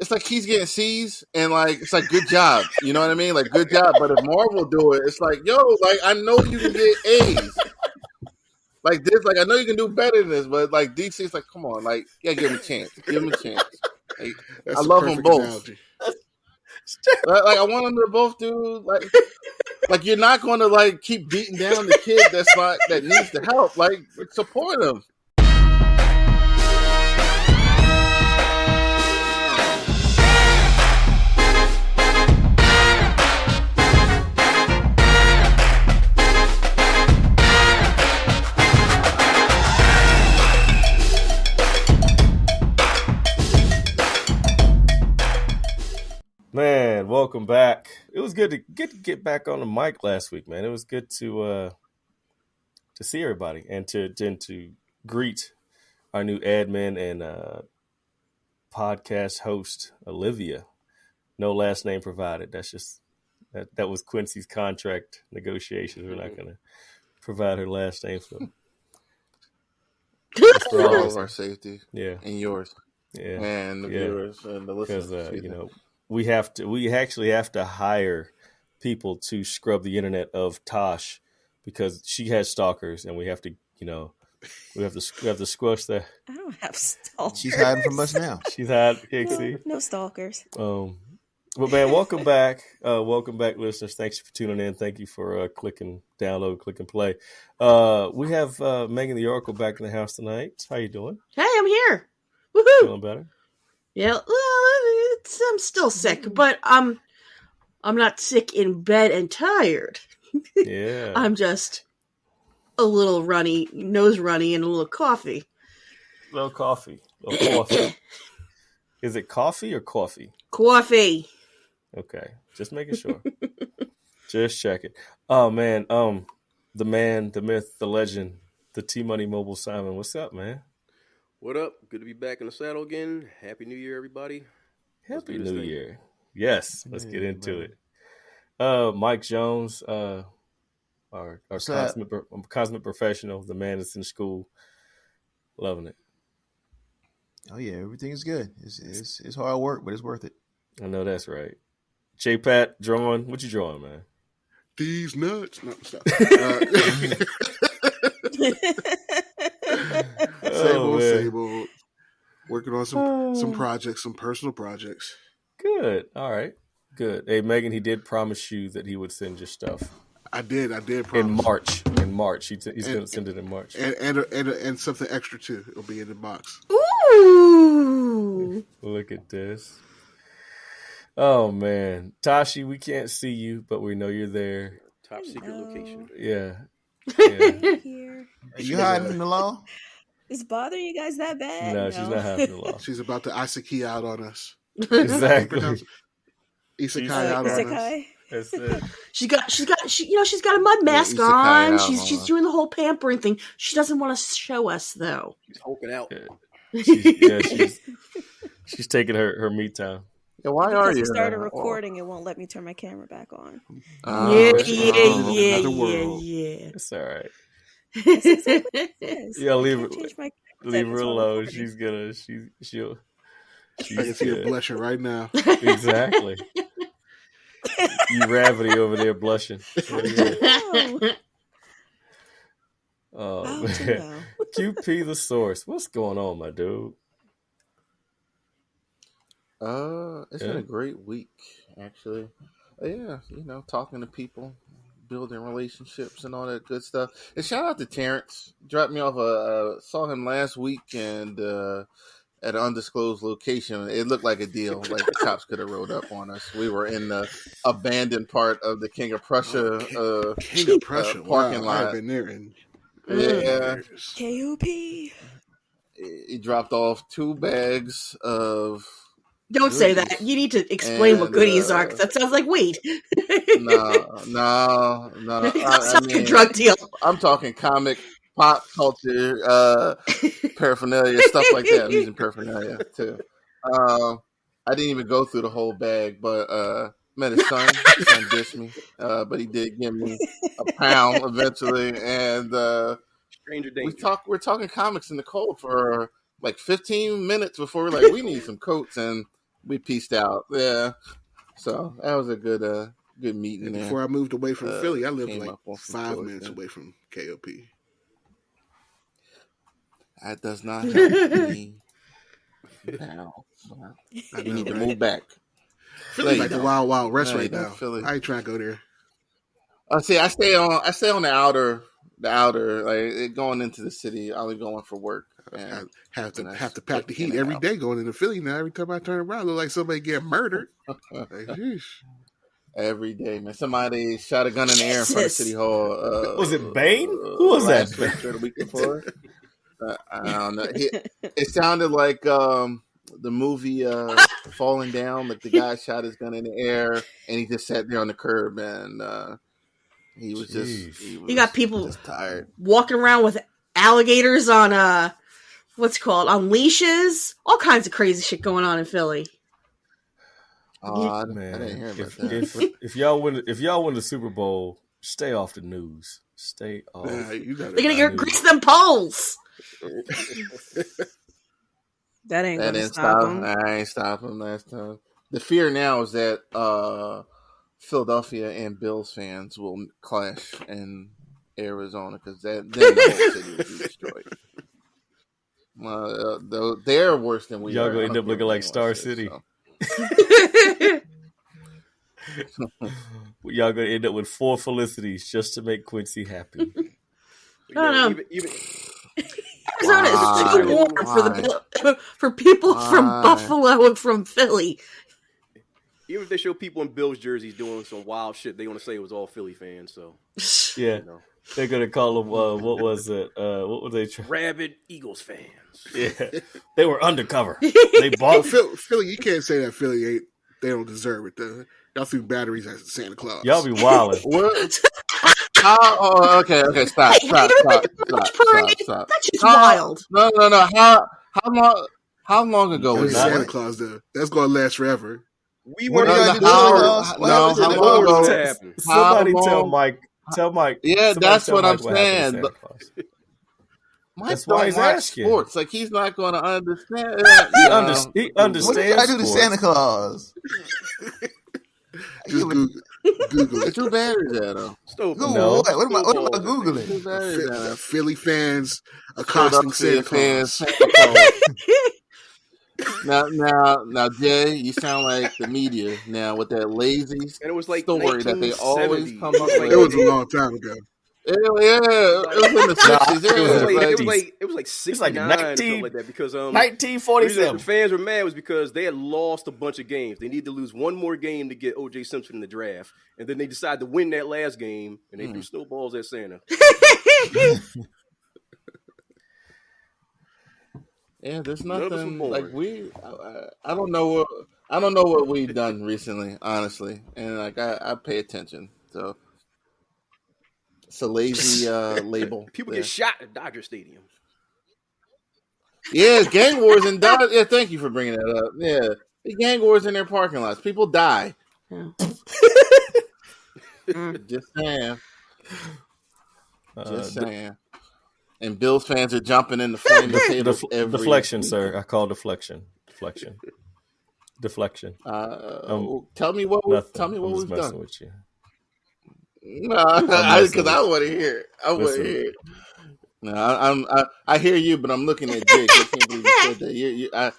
it's like he's getting C's and like it's like good job. You know what I mean? Like good job. But if Marvel do it, it's like, yo, like I know you can get A's. Like this, like I know you can do better than this, but like DC is like, come on, like yeah, give him a chance. Give him a chance. Like, I love them both. Analogy. Like I want them to both do like you're not going to like keep beating down the kid that needs the help. Like support him. Man, welcome back. It was good to get back on the mic last week, man. It was good to see everybody and to greet our new admin and podcast host, Olivia. No last name provided. That's just that was Quincy's contract negotiations. We're not going to provide her last name for all of our safety, yeah, and yours, yeah, and the viewers and the listeners. Because we actually have to hire people to scrub the internet of Tosh because she has stalkers, and we have to squash that. I don't have stalkers. She's hiding from us now. She's hiding. No stalkers. But man, welcome back, listeners. Thanks for tuning in. Thank you for clicking download, click and play. We have Megan the Oracle back in the house tonight. How you doing? Hey, I'm here. Woohoo! Feeling better? Yeah, well, I'm still sick, but I'm not sick in bed and tired. Yeah. I'm just a little nose runny, and a little coffee. Little coffee. Is it coffee or coffee? Coffee. Okay, just making sure. Just checking. Oh man, the man, the myth, the legend, the T Money Mobile Simon. What's up, man? What up? Good to be back in the saddle again. Happy New Year, everybody. Happy New Year. Yes, let's get into it. Mike Jones, our consummate professional, the man that's in school. Loving it. Oh yeah, everything is good. It's hard work, but it's worth it. I know that's right. J Pat drawing. What you drawing, man? These nuts. No, stop. Same old. Working on some projects, some personal projects. Good. All right. Good. Hey, Megan, he did promise you that he would send your stuff. I did promise. In March. He's going to send it in March. And something extra, too. It'll be in the box. Ooh! Look at this. Oh, man. Tashi, we can't see you, but we know you're there. Top secret location. Yeah. Here. Are you hiding in the law? Is it bothering you guys that bad? No, she's not hiding in the law. She's about to Isaki out on us. Exactly. Isekai out on us. That's it. She's got a mud mask on. She's doing the whole pampering thing. She doesn't want to show us though. She's hulking out. Yeah. She's taking her me time. Yeah, why are you? Because we started recording, it won't let me turn my camera back on. Yeah. It's all right. Yes. Yeah, leave her alone. She'll. I can see her blushing right now. Exactly. You Ravity over there blushing. Oh man. QP the source. What's going on, my dude? It's been a great week, actually. Yeah, talking to people, building relationships, and all that good stuff. And shout out to Terrence. Dropped me off. Saw him last week and at an undisclosed location. It looked like a deal. Like the cops could have rode up on us. We were in the abandoned part of the King of Prussia parking lot. I've been there. Yeah. KOP. He dropped off 2 bags of. Don't say that. You need to explain what goodies are, because that sounds like weed. No. That sounds like a drug deal. I'm talking comic, pop culture, paraphernalia, stuff like that. I'm using paraphernalia, too. I didn't even go through the whole bag, but met his son. His son dissed me, but he did give me a pound eventually. And stranger danger. We're talking comics in the cold for like 15 minutes before we're like, we need some coats. And we pieced out. Yeah, so that was a good meeting. And there. before I moved away from Philly, I lived came like up on some 5 tours, minutes yeah. away from KOP. That does not help me now. I You know, need to right? move back. Philly's you like the don't. wild, wild west No, you right don't, now. Philly. I ain't trying to go there. See, I stay on the outer, like going into the city. I only going for work. I have to that's pack the quick in heat and every out. day going into Philly now. Every time I turn around, I look like somebody getting murdered. Like, sheesh. Every day, man. Somebody shot a gun in the air in front of Jesus. City Hall. Was it Bane? Who was that? Last week or the week before? I don't know. It sounded like the movie Falling Down. Like the guy shot his gun in the air and he just sat there on the curb and he was You got people just tired. walking around with alligators on what's it called, on leashes. All kinds of crazy shit going on in Philly. I Man, didn't hear about that. if y'all win the Super Bowl, stay off the news. Stay off. Nah, you got They're gonna I get knew grease them poles. That ain't That gonna didn't stop stop. him. I ain't stop him last time. The fear now is that Philadelphia and Bills fans will clash in Arizona because then the whole city will be destroyed. They're worse than we Y'all are. gonna I end don't up care looking what like anyone Star says, City. so. Y'all gonna end up with 4 Felicities just to make Quincy happy. You know, even Arizona is too warm for people from Buffalo and from Philly. even if they show people in Bills jerseys doing some wild shit, they want to say it was all Philly fans. So Yeah, you know, they're gonna call them. What was it? What were they? rabid Eagles fans. Yeah, they were undercover. They bought. Philly, you can't say that Philly ain't. They don't deserve it. Though. Y'all threw batteries at Santa Claus. Y'all be wilding. What? Okay. Stop. That's just wild. No. How long ago That was was Not- Santa that? Claus, though. That's gonna last forever. We What weren't do you even gotta do, Santa born. Claus? What happened to how the long Born when ago? it happened. Somebody How tell long- Mike. Tell Mike. Yeah, somebody that's tell what Mike I'm what happened to saying. Santa Claus. Mike That's why don't he's watch asking. sports. Like he's not going to understand. He What do you understands gotta do to sports. Santa Claus? Just Google The it. two batteries at him. Still Google No. what? What am I Two Googling? batteries at him. Philly fans accosting Santa Philadelphia Claus. fans, Santa Claus. Now, Jay, you sound like the media now with that lazy And it was like story that they always 1970s. come up Like, with. It was a long time ago. Yeah, it was in the 60s. Nah, it was in the Yeah, it was 50s. like it was like It's like 69 or something like that because the reason that 1947. the fans were mad was because they had lost a bunch of games. They needed to lose one more game to get O.J. Simpson in the draft, and then they decided to win that last game, and they threw snowballs at Santa. Yeah, there's None of us nothing were like born. I don't know what we've done recently, honestly, and like I pay attention. So it's a lazy label. People there. get shot at Dodger Stadium. Yeah, it's gang wars in Dodge. Yeah, thank you for bringing that up. Yeah, the gang wars in their parking lots. People die. Yeah. Just saying. Just saying. And Bills fans are jumping in the flame potatoes every Deflection, week. sir. I call deflection. Deflection. Tell me what we've messing done. with you. Because I want to hear it. I want to Listen. hear it. No, I hear you, but I'm looking at Jake. I can't believe you said that.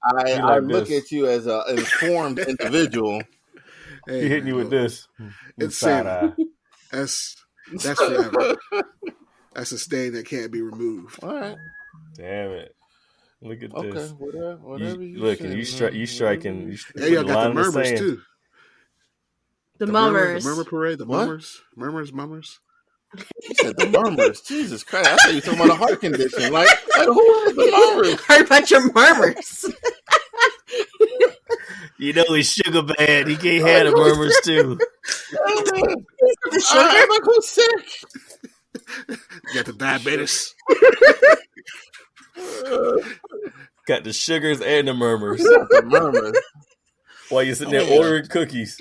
I look this. at you as an informed individual. Hey, He hitting you with this. It's Side Santa. eye. That's forever. That's a stain that can't be removed. All right. Damn it. Look at Okay. this. Whatever you Look, say, and you man. striking. Hey, y'all got the murmurs too. The mummers. The murmur parade. The What? mummers. You said the murmurs. Jesus Christ! I thought you were talking about a heart condition. Like who is the murmurs? Heard about your murmurs. You know he's sugar bad. He can't have the murmurs too. The sugar? I'm like, who's sick? You got the diabetes. Got the sugars and the murmurs. The murmurs. While you're sitting there Oh. ordering cookies.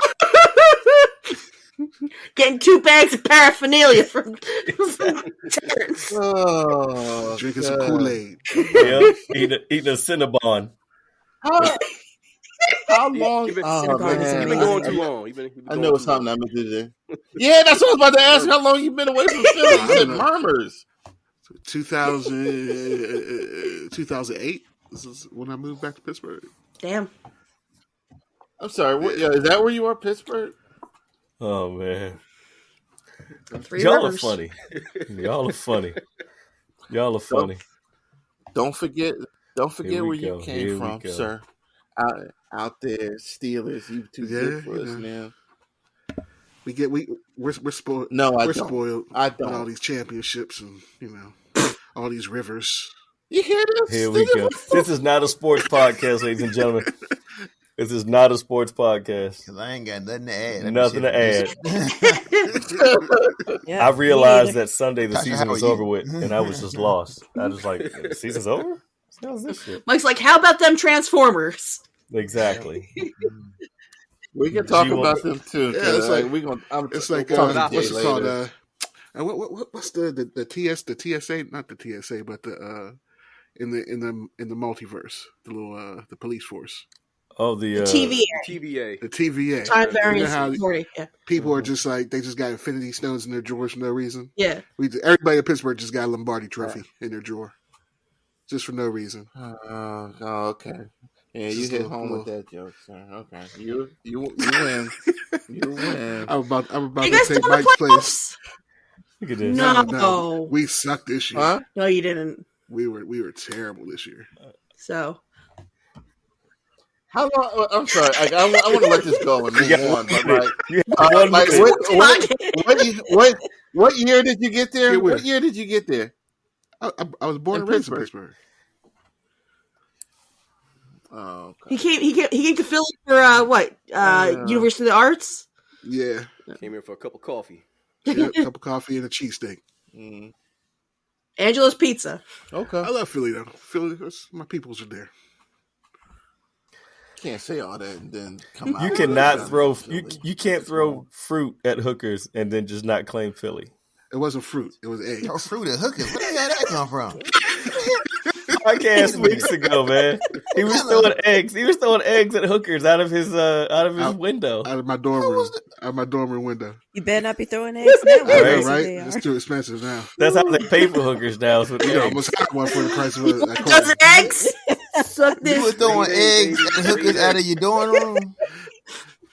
Getting 2 bags of paraphernalia from Terrence. Oh, Drinking some God. Kool-Aid. Yep. Eating a Cinnabon. how long? You've been, Oh Regardless of man, you've been reason. going too long. You've been I going know it's too long. something I meant to do. Yeah, that's what I was about to ask. How long you been away from Philly? You said murmurs. 2008. This is when I moved back to Pittsburgh. Damn. I'm sorry. What, yeah, is that where you are, Pittsburgh? Oh man, Three y'all Rivers. are funny. Y'all are funny. Y'all are funny. Don't forget Here we where you go. came Here we from, go. sir. Out there, Steelers. You too good for us, man. We're spoiled. No, I we're don't. spoiled I with all don't. these championships and all these rivers. You hear this? Here we go. This is not a sports podcast, ladies and gentlemen. This is not a sports podcast. Because I ain't got nothing to add. That Nothing to shit add. Yeah, I me realized either. that Sunday the Tasha, season how was are you? over with, and I was just lost. I was like, the season's over? How's this shit? Mike's like, how about them Transformers? Exactly. We can talk G1 about them too. Yeah, it's like- we gonna. It's like we'll talk to what's Jay it called? later. What's the TSA? Not the TSA, but the in the multiverse, the police force, Oh, the TVA. TVA. the TVA. Time You know variance how authority. Yeah. people are just like they just got Infinity Stones in their drawers for no reason. Yeah. Everybody in Pittsburgh just got a Lombardi trophy in their drawer, just for no reason. Oh, okay. Yeah, you Just hit a home with little- that joke, sir. Okay, you win. You win. I'm about You to guys take still in the Mike's place. playoffs? look at this. No. We sucked this year. Huh? No, you didn't. We were terrible this year. So How long? I'm sorry. Like, I want to let this go and move on. But like, You have one like minute. what year did you get there? Get where? What year did you get there? I was born In and raised in Pittsburgh. Pittsburgh. Oh, okay. he came to Philly for what? University of the Arts. Yeah, Came here for a cup of coffee. a cup of coffee and a cheesesteak. Mm. Angela's Pizza. Okay. I love Philly though. Philly, my peoples are there. Can't say all that and then come out. You with cannot something throw Philly. you can't throw fruit at hookers and then just not claim Philly. It wasn't fruit. It was eggs. Yo, fruit and hookers. Where the hell that come from? Podcast weeks ago, man. He was throwing eggs. He was throwing eggs at hookers out of his window. Out of my dorm room. Out of my dorm room window. You better not be throwing eggs now. I know, Right. right? They are. It's too expensive now. That's how they pay for hookers now. So You almost got one for the price of a Dozen quarter. eggs. Suck You this. were throwing Green eggs, eggs baby. and hookers out of your dorm room?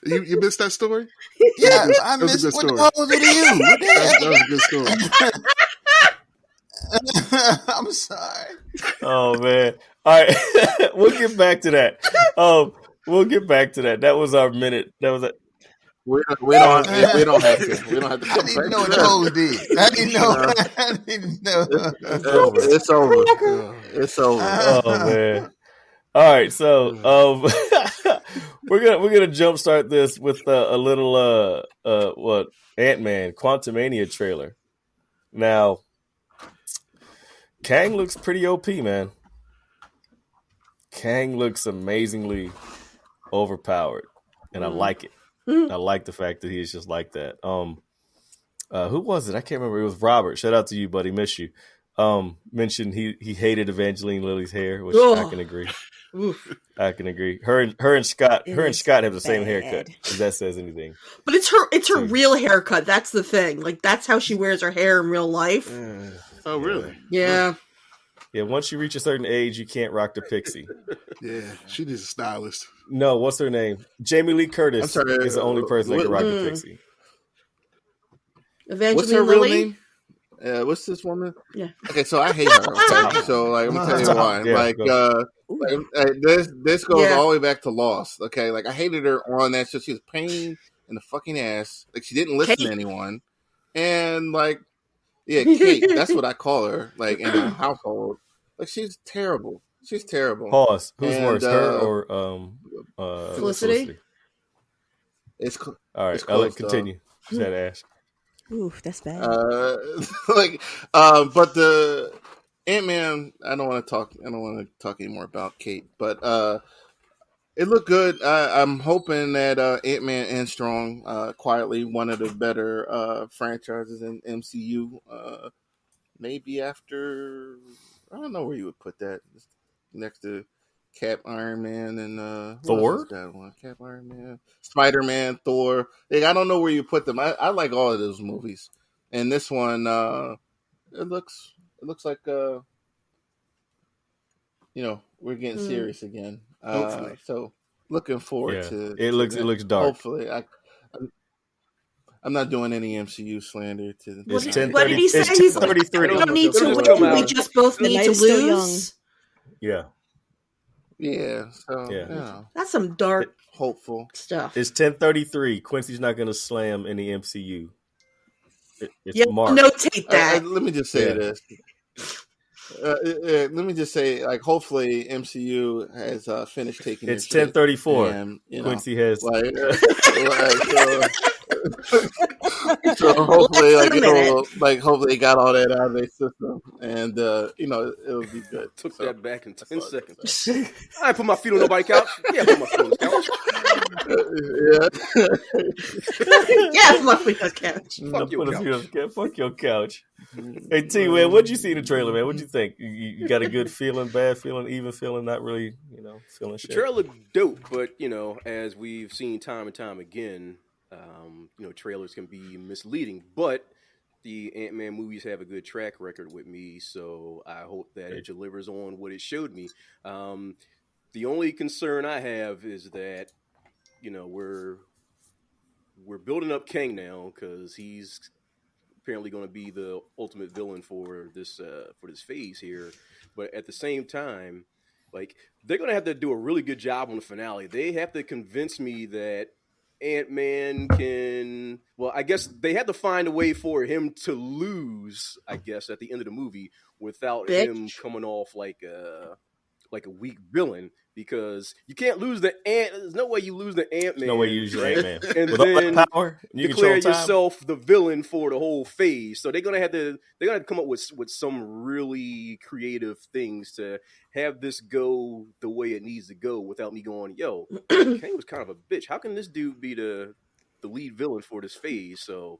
You missed that story? Yeah, I That was a missed. good What the story. hell was it to you? What the That hell? was a good story. I'm sorry. Oh man. All right. We'll get back to that. We'll get back to that. That was our minute. That was it. We don't have to. We don't have to I come didn't back know to what the that. hoes did. I didn't know. I didn't know. It's over. It's over. Oh man. All right, so we're gonna jumpstart this with a little what Ant-Man Quantumania trailer. Now, Kang looks pretty OP, man. Kang looks amazingly overpowered, and I like it. I like the fact that he's just like that. Who was it? I can't remember. It was Robert. Shout out to you, buddy. Miss you. Mentioned he hated Evangeline Lilly's hair, which I can agree. Oof. I can agree. Her and Scott It have is the same bad. haircut. If that says anything. But it's her real haircut. That's the thing. Like that's how she wears her hair in real life. Oh, really? Yeah. Yeah, once you reach a certain age, you can't rock the pixie. Yeah, she needs a stylist. No, what's her name? Jamie Lee Curtis I'm sorry, is the only person that can rock the Mm. pixie. Evangeline What's her real Lilly. name? What's this woman? Yeah. Okay, so I hate her. Okay, so like, I'm gonna tell you why. Yeah, like, go. this goes Yeah. all the way back to Lost. Okay, like I hated her on that show. She was a pain in the fucking ass. Like she didn't listen Kate. to anyone, and like, yeah, Kate. That's what I call her. Like in our household, like she's terrible. She's terrible. Pause. Who's And, worse, her or Felicity? It's All right, It's I'll close, continue. Is that Ash? Ooh, that's bad. like, but the Ant-Man. I don't want to talk anymore about Kate, but it looked good. I'm hoping that Ant-Man ends strong. Quietly, one of the better franchises in MCU. Maybe after, I don't know where you would put that, next to Cap, Iron Man, and Thor? Cap, Iron Man, Spider-Man, Thor. Like, I don't know where you put them. I like all of those movies, and this one, it looks like we're getting serious again. Hopefully. So looking forward Yeah, to it looks that. dark. Hopefully, I'm not doing any MCU slander to. What It's did, what did he say? It's He's like, 10:33. we don't need to It'll win. come We out. just both The need night to is still young. lose. Yeah, Yeah. So Yeah. That's some dark hopeful. stuff. it's 10:33. Quincy's not going to slam any MCU. It's Yeah, Mark. notate that. Let me just say this. Let me just say, like, hopefully MCU has finished taking. It's their shit, 10:34. and, Quincy has. So hopefully, hopefully they got all that out of their system, and it'll be good. Took So, that back in 10 all I can seconds. I ain't put my feet on nobody's couch. Yeah, I put my feet on the couch. Yes, my feet on the couch. Fuck your couch. Fuck your couch. Hey T, man, what'd you see in the trailer, man? What'd you think? You got a good feeling, bad feeling, even feeling, not really, feeling The shit? trailer looked dope, but as we've seen time and time again, trailers can be misleading. But the Ant-Man movies have a good track record with me, so I hope that it delivers on what it showed me. The only concern I have is that we're building up Kang now because he's apparently going to be the ultimate villain for this phase here. But at the same time, like, they're going to have to do a really good job on the finale. They have to convince me that Ant-Man can. Well, I guess they had to find a way for him to lose, I guess, at the end of the movie without him coming off like a weak villain, because you can't lose the Ant. There's no way you lose the Ant-Man. No way you use your Ant-Man. And With then all that power, you declare control time? yourself the villain for the whole phase. So they're gonna have to come up with some really creative things to have this go the way it needs to go without me going, yo, Kang was kind of a bitch. How can this dude be the lead villain for this phase? So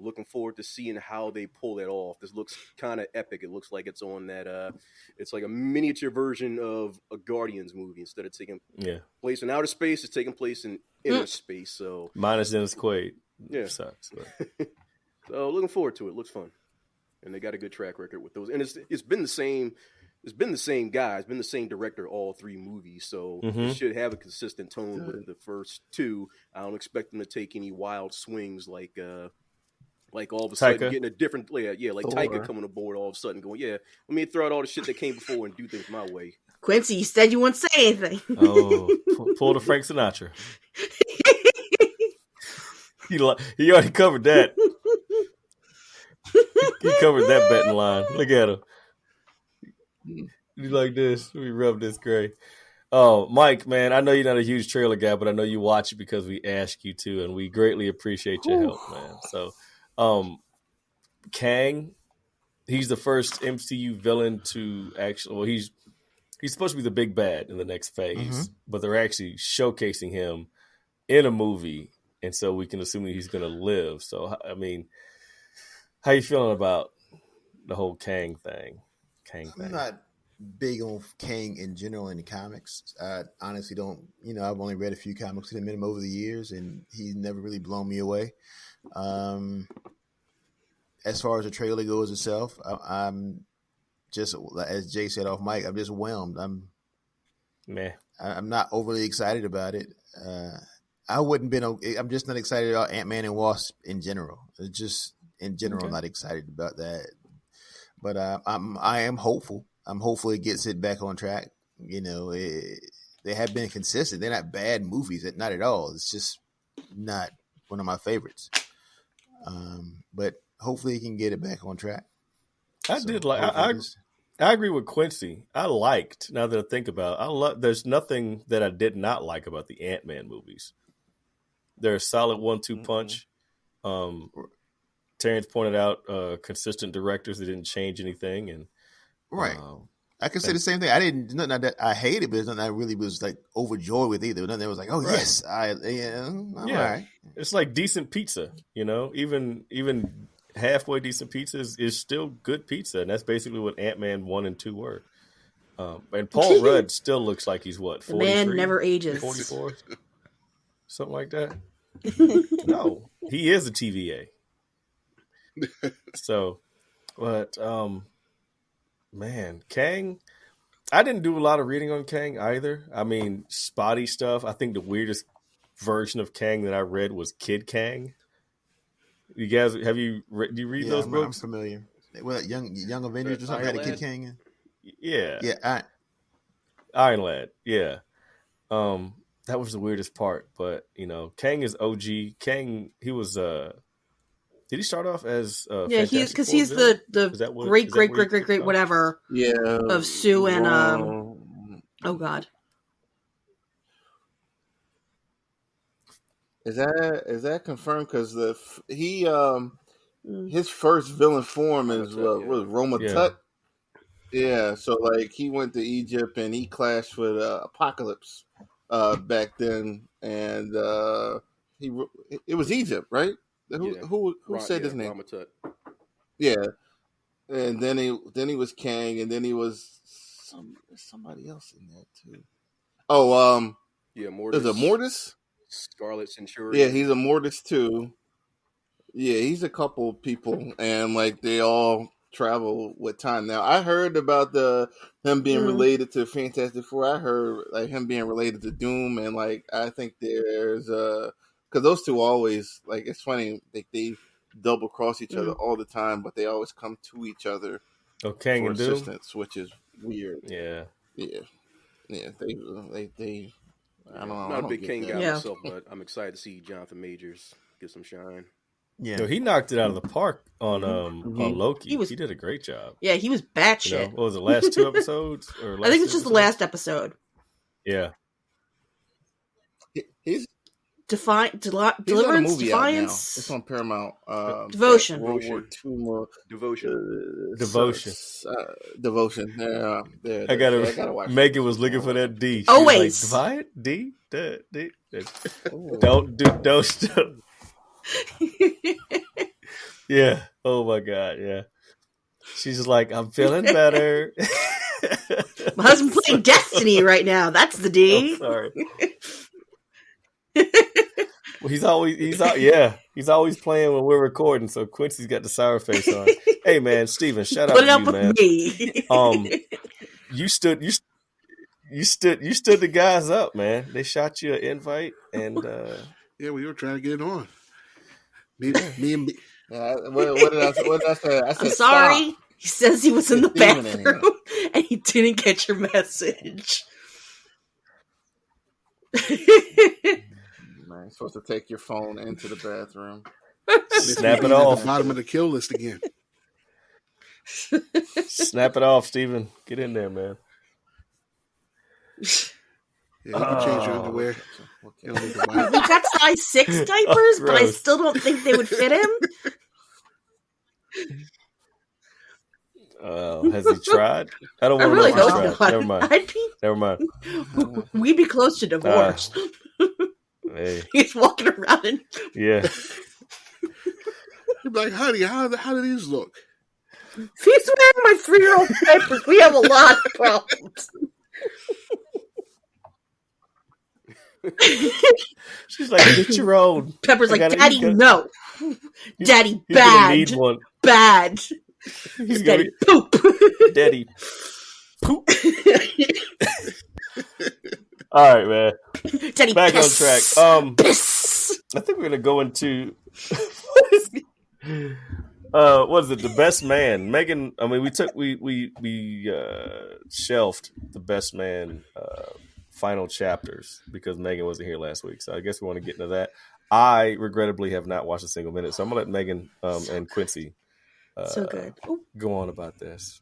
looking forward to seeing how they pull that off. This looks kind of epic. It looks like it's on that it's like a miniature version of a Guardians movie. Instead of taking place in outer space, it's taking place in inner space. So minus Dennis Quaid. Yeah. Sucks. So looking forward to it. Looks fun. And they got a good track record with those. And it's been the same guy. It's been the same director all three movies. So it should have a consistent tone with the first two. I don't expect them to take any wild swings like all of a sudden getting a different like Taika coming aboard all of a sudden going, let me throw out all the shit that came before and do things my way. Quincy, you said you wouldn't say anything. Oh, pull the Frank Sinatra. He already covered that. He covered that betting line. Look at him. You like this? We rub this gray. Oh, Mike, man, I know you're not a huge trailer guy, but I know you watch it because we ask you to, and we greatly appreciate your help, man. So, Kang, he's the first MCU villain to actually. Well, he's supposed to be the big bad in the next phase, but they're actually showcasing him in a movie, and so we can assume that he's going to live. So, I mean, how you feeling about the whole Kang thing? I'm not big on Kang in general in the comics. I honestly don't. I've only read a few comics with him over the years, and he's never really blown me away. As far as the trailer goes itself, I'm just, as Jay said off mic, I'm just whelmed. I'm not overly excited about it. I'm just not excited about Ant-Man and Wasp in general. It's just in general, I'm not excited about that. But I am hopeful. I'm hopeful it gets it back on track. They have been consistent. They're not bad movies, not at all. It's just not one of my favorites. But hopefully he can get it back on track. I agree with Quincy. I liked, now that I think about it, there's nothing that I did not like about the Ant-Man movies. They're a solid 1-2 punch. Terrence pointed out consistent directors that didn't change anything, and right. I can say the same thing. I didn't. Nothing that I hated, but it's nothing I really was like overjoyed with either. Nothing that was like, oh yes, all right. It's like decent pizza, Even halfway decent pizza is still good pizza, and that's basically what Ant-Man 1 and 2 were. And Paul Rudd still looks like he's what, The man 43? never ages. 44? Something like that. No, he is a TVA. So, but man, Kang. I didn't do a lot of reading on Kang either. I mean, spotty stuff. I think the weirdest version of Kang that I read was Kid Kang. You guys, do you read those books? I'm familiar. Well, Young Avengers or something. Had a Kid Kang. Yeah. Yeah. Iron Lad. Yeah. That was the weirdest part. But Kang is OG. Kang. He was. Did he start off as? Yeah, he's the great whatever. Yeah. Of Sue and Oh God. Is that confirmed? Because his first villain form is was Roma Tut. Yeah, so like he went to Egypt and he clashed with Apocalypse back then, and it was Egypt, right? Who said his name? Roma Tut. Yeah, and then he was Kang, and then he was somebody else in there too. Oh, yeah, Mortis. Is it Mortis? Scarlet Centurion. Yeah, he's a Mortis too. Yeah, he's a couple of people, and like they all travel with time. Now, I heard about him being related to Fantastic Four. I heard like him being related to Doom, and like I think there's because those two always like it's funny like they double cross each other all the time, but they always come to each other. Oh, Kang for and Doom, assistance, which is weird. Yeah. They. I don't know. I'm not a big Kang guy myself, but I'm excited to see Jonathan Majors get some shine. Yeah, he knocked it out of the park on Loki. He did a great job. Yeah, he was batshit. What was it, last 2 episodes? I think it's just the last episode. Yeah. He's Deliverance, movie Defiance. It's on Paramount. Devotion. World War II. Devotion. Devotion. Yeah, I gotta watch. Megan was looking for that D. She Always. was like, D. Don't. Yeah. Oh my God. Yeah. She's just like, I'm feeling better. My husband's playing Destiny right now. That's the D. Oh, sorry. Well, he's always playing when we're recording. So Quincy's got the sour face on. Hey man, Steven, shout out to you, man. Me. You stood the guys up, man. They shot you an invite, and yeah, we were trying to get it on. Me and me. What did I say? I said, I'm sorry. Stop. He says he was in the bathroom and he didn't get your message. Man, you're supposed to take your phone into the bathroom. Snap it off. At the bottom of the kill list again. Snap it off, Steven. Get in there, man. Yeah, you can change your underwear. You don't need to wipe. We got size 6 diapers, but I still don't think they would fit him. Has he tried? I don't want really to know if hope he's tried. not. Never mind. We'd be close to divorce. Hey. He's walking around and Yeah. You'd be like, honey, how do these look? if he's wearing my 3-year-old diapers, we have a lot of problems. She's like, get your own. Pepper's like, Daddy, no. Daddy, He's bad. gonna need one. Bad. He's Daddy, gonna poop. Daddy poop. All right, man. Daddy, back piss. on track. Piss. I think we're gonna go into what is it? The Best Man. Megan. I mean, we shelved the Best Man final chapters because Megan wasn't here last week. So I guess we want to get into that. I regrettably have not watched a single minute, so I'm gonna let Megan and Quincy so good. Go on about this.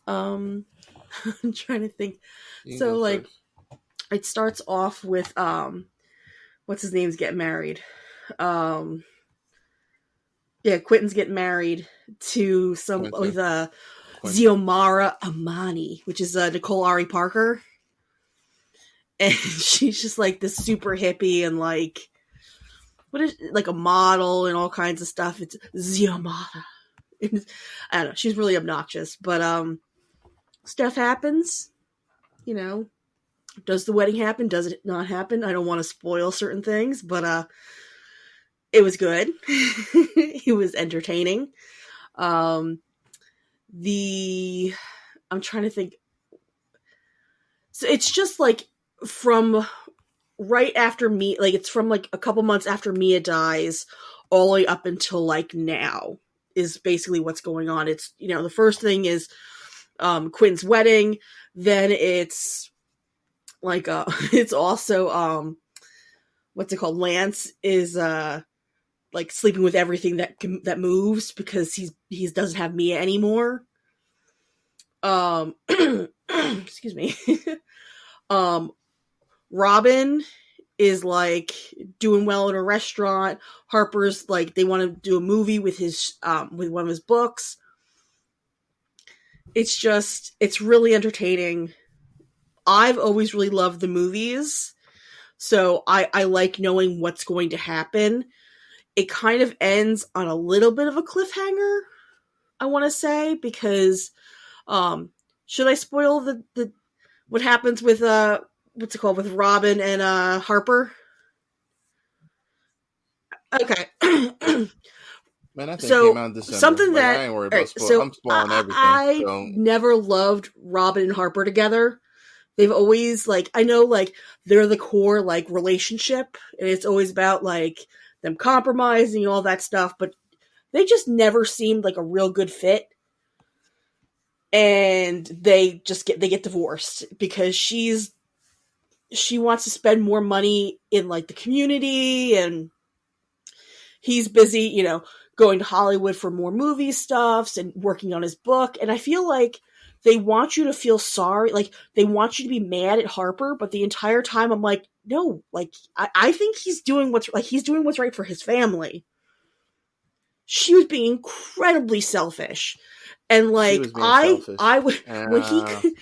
I'm trying to think. So like, it starts off with what's his name's getting married. Yeah, Quentin's getting married to Xiomara Amani, which is Nicole Ari Parker. And she's just like this super hippie and like, what is like a model and all kinds of stuff. It's Xiomara. I don't know. She's really obnoxious, but stuff happens. You know, does the wedding happen? Does it not happen? I don't want to spoil certain things, but it was good. It was entertaining. I'm trying to think. So it's just like from right after me, like it's from like a couple months after Mia dies, all the way up until like now is basically what's going on. It's, you know, the first thing is Quinn's wedding, then it's like it's also what's it called? Lance is like sleeping with everything that moves because he doesn't have Mia anymore. Excuse me. Robin is like doing well in a restaurant. Harper's like they want to do a movie with his with one of his books. It's really entertaining. I've always really loved the movies, so I like knowing what's going to happen. It kind of ends on a little bit of a cliffhanger, I want to say, because should I spoil the what happens with what's it called with Robin and Harper? Okay. Man, that thing So came out in December. something Like, that I ain't worried all about right, spoil. so I'm spoiling everything. I So never loved Robin and Harper together. They've always like I know like they're the core like relationship, and it's always about like them compromising and all that stuff, but they just never seemed like a real good fit. And they get divorced because she wants to spend more money in like the community, and he's busy, you know, going to Hollywood for more movie stuffs and working on his book. And I feel like they want you to feel sorry, like they want you to be mad at Harper, but the entire time I'm like, no, like I think he's doing what's right for his family. She was being incredibly selfish. And she like was being selfish. I would when he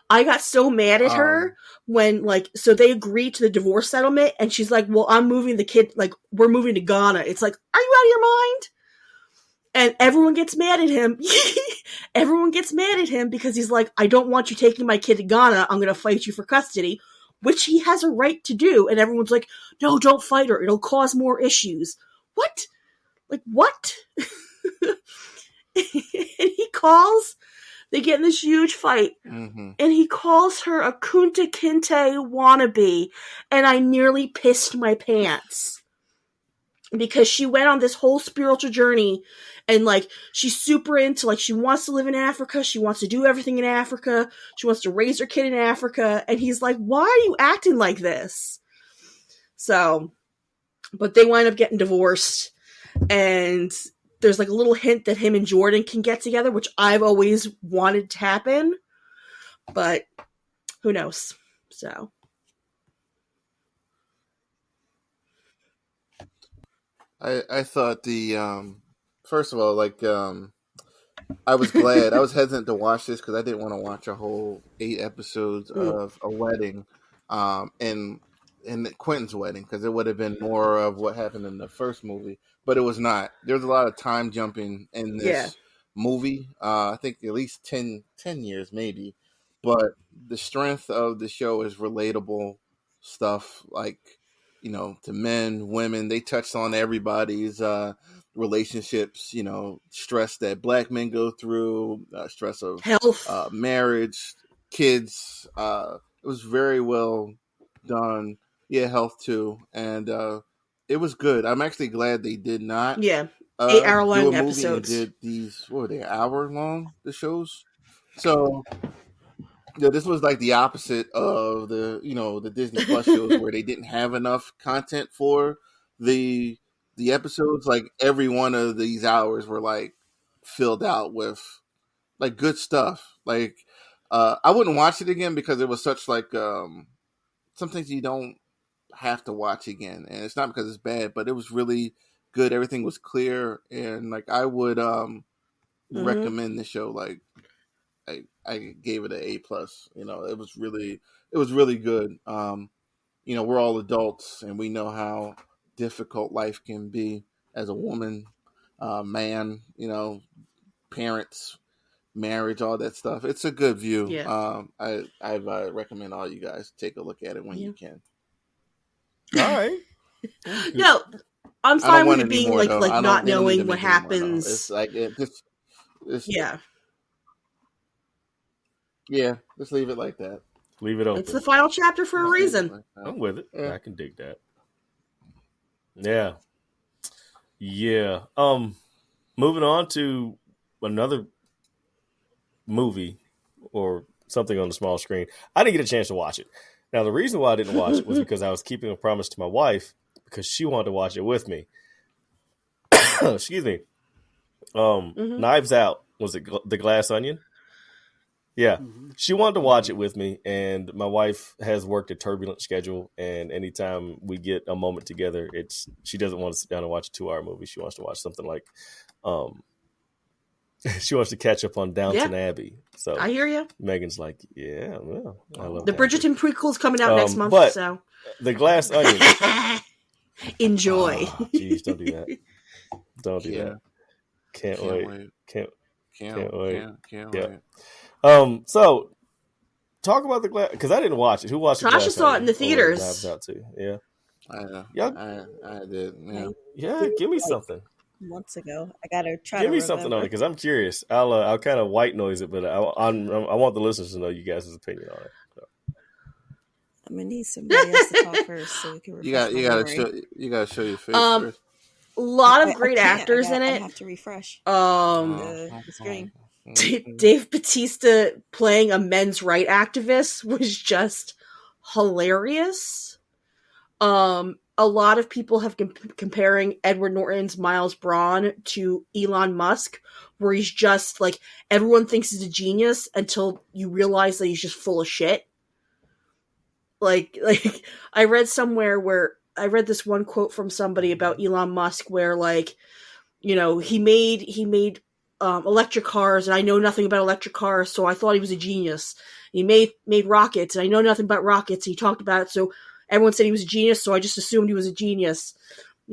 I got so mad at her when like so they agreed to the divorce settlement and she's like, well, I'm moving the kid, like we're moving to Ghana. It's like, are you out of your mind? And everyone gets mad at him. Everyone gets mad at him because he's like, I don't want you taking my kid to Ghana. I'm going to fight you for custody, which he has a right to do. And everyone's like, no, don't fight her. It'll cause more issues. What? Like, what? And they get in this huge fight, and he calls her a Kunta Kinte wannabe, and I nearly pissed my pants. Because she went on this whole spiritual journey, and, like, she's super into, like, she wants to live in Africa, she wants to do everything in Africa, she wants to raise her kid in Africa, and he's like, why are you acting like this? So, but they wind up getting divorced, and there's like a little hint that him and Jordan can get together, which I've always wanted to happen, but who knows? So I thought first of all, like I was glad. I was hesitant to watch this because I didn't want to watch a whole 8 episodes of a wedding, and Quentin's wedding, because it would have been more of what happened in the first movie. But it was not. There's a lot of time jumping in this movie. I think at least 10 years maybe. But the strength of the show is relatable stuff, like, you know, to men, women. They touched on everybody's relationships, you know, stress that Black men go through, stress of health, marriage, kids. It was very well done. Yeah, health too. And it was good. I'm actually glad they did not 8-hour long do a movie episodes. and did these, what were they, hour long, the shows? So yeah, this was like the opposite of the, you know, the Disney Plus shows where they didn't have enough content for the episodes. Like every one of these hours were like filled out with like good stuff. Like I wouldn't watch it again because it was such like some things you don't have to watch again, and it's not because it's bad, but it was really good. Everything was clear, and like I would recommend the show. Like I gave it an A+. You know, it was really good. You know, we're all adults, and we know how difficult life can be as a woman, man. You know, parents. marriage, all that stuff. It's a good view. Yeah. I recommend all you guys take a look at it when you can. All right. No, I'm I don't fine with want it any being more, like though. like I don't- not they don't need to knowing what make any more, no. happens. It's like it's Yeah, yeah. Just leave it like that. Leave it open. it's the final chapter for a Just leave it reason. like that. I'm with it. Yeah. I can dig that. Yeah. Yeah. Moving on to another movie or something on the small screen. I didn't get a chance to watch it. Now, the reason why I didn't watch it was because I was keeping a promise to my wife because she wanted to watch it with me. Excuse me. Knives Out. Was it The Glass Onion? Yeah. She wanted to watch it with me, and my wife has worked a turbulent schedule, and anytime we get a moment together, she doesn't want to sit down and watch a 2-hour movie. She wants to watch something like she wants to catch up on Downton Abbey. So I hear you. Megan's like, yeah, well, I love The Downton. Bridgerton prequel's coming out next month, but so The Glass Onion. enjoy. Jeez, don't do that. Don't do Yeah. that. Can't wait. Can't wait. Can't Yeah. wait. So talk about The Glass, because I didn't watch it. Who watched The Tasha Glass saw it Onion? in the Or theaters. Knives Out too. Yeah. I did. Yeah. Yeah, give me something. Months ago, I gotta try Give to me something on it remember. because I'm curious. I'll kind of white noise it, but I want the listeners to know you guys' opinion on it. So. I'm gonna need somebody else to talk first so we can refresh You got my to memory. show your face first. A lot I of great can't. actors in I it. have to refresh Um, the screen. Dave Bautista playing a men's right activist was just hilarious. A lot of people have been comparing Edward Norton's Miles Braun to Elon Musk, where he's just like, everyone thinks he's a genius until you realize that he's just full of shit. Like I read somewhere where I read this one quote from somebody about Elon Musk where, like, you know, he made electric cars, and I know nothing about electric cars, so I thought he was a genius. He made rockets, and I know nothing about rockets. He talked about it, so everyone said he was a genius, so I just assumed he was a genius.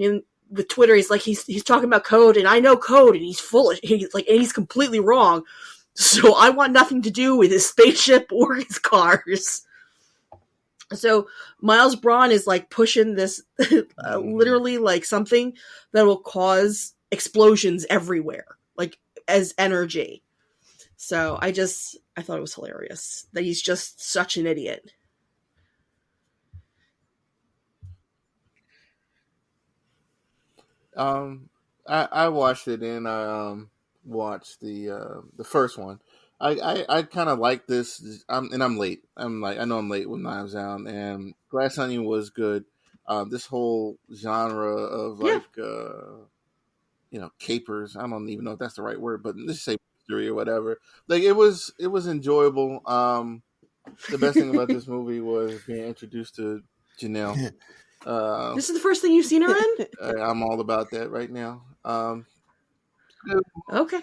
And with Twitter, he's like, he's talking about code, and I know code, and he's he's completely wrong. So I want nothing to do with his spaceship or his cars. So Miles Braun is like pushing this literally like something that will cause explosions everywhere, like as energy. So I thought it was hilarious that he's just such an idiot. I watched it and I watched the first one. I kind of like this. I'm late. I know I'm late with Knives Out, and Glass Onion was good. This whole genre of capers. I don't even know if that's the right word, but let's say mystery or whatever. Like it was enjoyable. The best thing about this movie was being introduced to Janelle. This is the first thing you've seen her in? I'm all about that right now. Okay.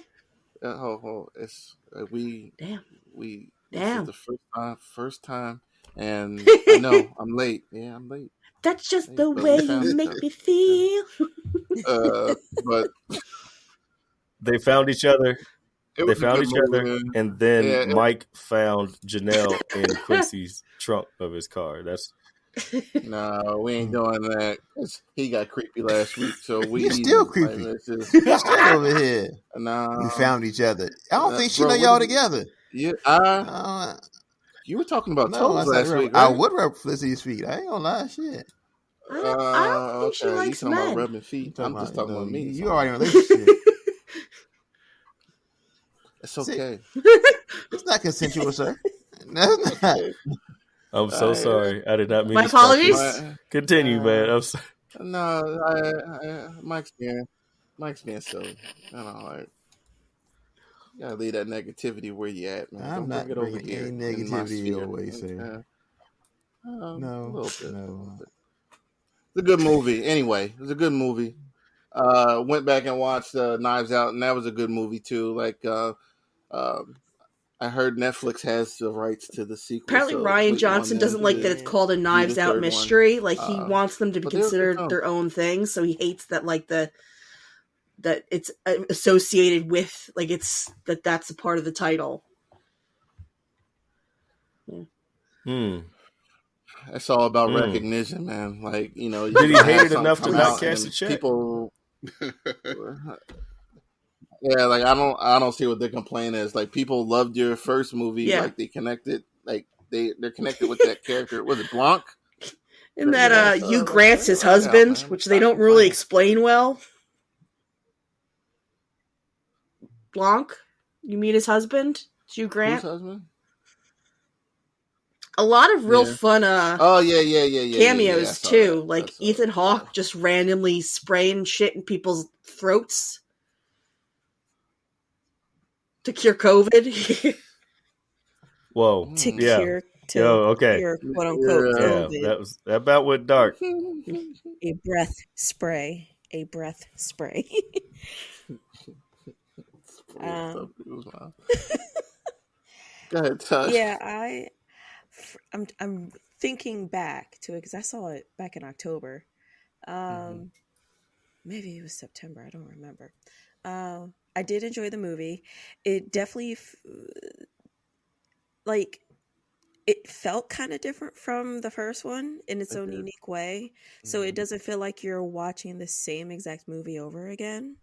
It's we Damn. This is the first time, and I know I'm late. Yeah, I'm late. That's just the way you make me feel. But they found each other. It They was a found good each other, movie. and then Yeah, Mike found Janelle in Quincy's trunk of his car. That's No, we ain't doing that. He got creepy last week, so we He's still like, creepy. it's just, He's still over here. no. We found each other. I don't think she Bro, know what y'all did you- together. Yeah, you were talking about No, toes I last said week, I right? would rub Felicity's feet. I ain't gonna lie, shit. I don't think she okay. likes You talking men. about rubbing feet? I'm just talking about me. You so already in a relationship. it's okay. It's not consensual, sir. No, it's not. I'm so sorry. I did not mean My to start apologies. this. Continue, man. I'm sorry. No, Mike's being silly. I don't know. Like, you gotta leave that negativity where you at, man. I'm Don't not bring it over bringing here. any in my negativity sphere. your way, sir. A No, little bit. no. It's a good movie. Anyway, it was a good movie. Went back and watched Knives Out, and that was a good movie too. Like, I heard Netflix has the rights to the sequel. Apparently, so Ryan waiting on Johnson them doesn't to like that it's called a do Knives the Out third mystery. Like, he one. wants them to be But they were good considered films. their own thing, so he hates that, like, the that it's associated with, like, that's a part of the title. It's all about recognition, man. Like, you know, Did he you hate have it something enough to come not out cash the and check? people, yeah, like I don't see what their complaint is. Like, people loved your first movie, Yeah. like they connected, like they're connected with that character. Was it Blanc? And that So, Hugh like, Grant's his husband, man. which Stop they don't really complaining. explain well. Blanc, you meet his husband, Hugh Grant. Whose husband? A lot of real fun Oh yeah. cameos too. That. Like Ethan Hawke just randomly spraying shit in people's throats to cure COVID. Whoa. To Yeah. cure, okay. cure, quote unquote, Yeah. COVID. That about went dark. A breath spray. A breath spray. Go ahead, Tosh. Yeah, I'm thinking back to it because I saw it back in October. Maybe it was September. I don't remember. I did enjoy the movie. It definitely it felt kind of different from the first one in its own unique way. So it doesn't feel like you're watching the same exact movie over again.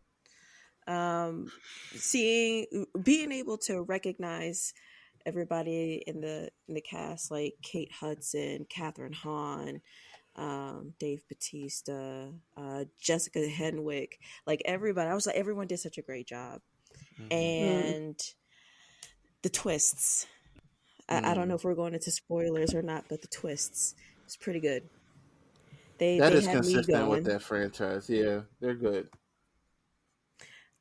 Being able to recognize everybody in the cast, like Kate Hudson, Catherine Hahn, Dave Bautista, Jessica Henwick, like everybody. I was like, everyone did such a great job. And the twists. I don't know if we're going into spoilers or not, but the twists is pretty good. They is had me consistent going. with that franchise. Yeah, they're good.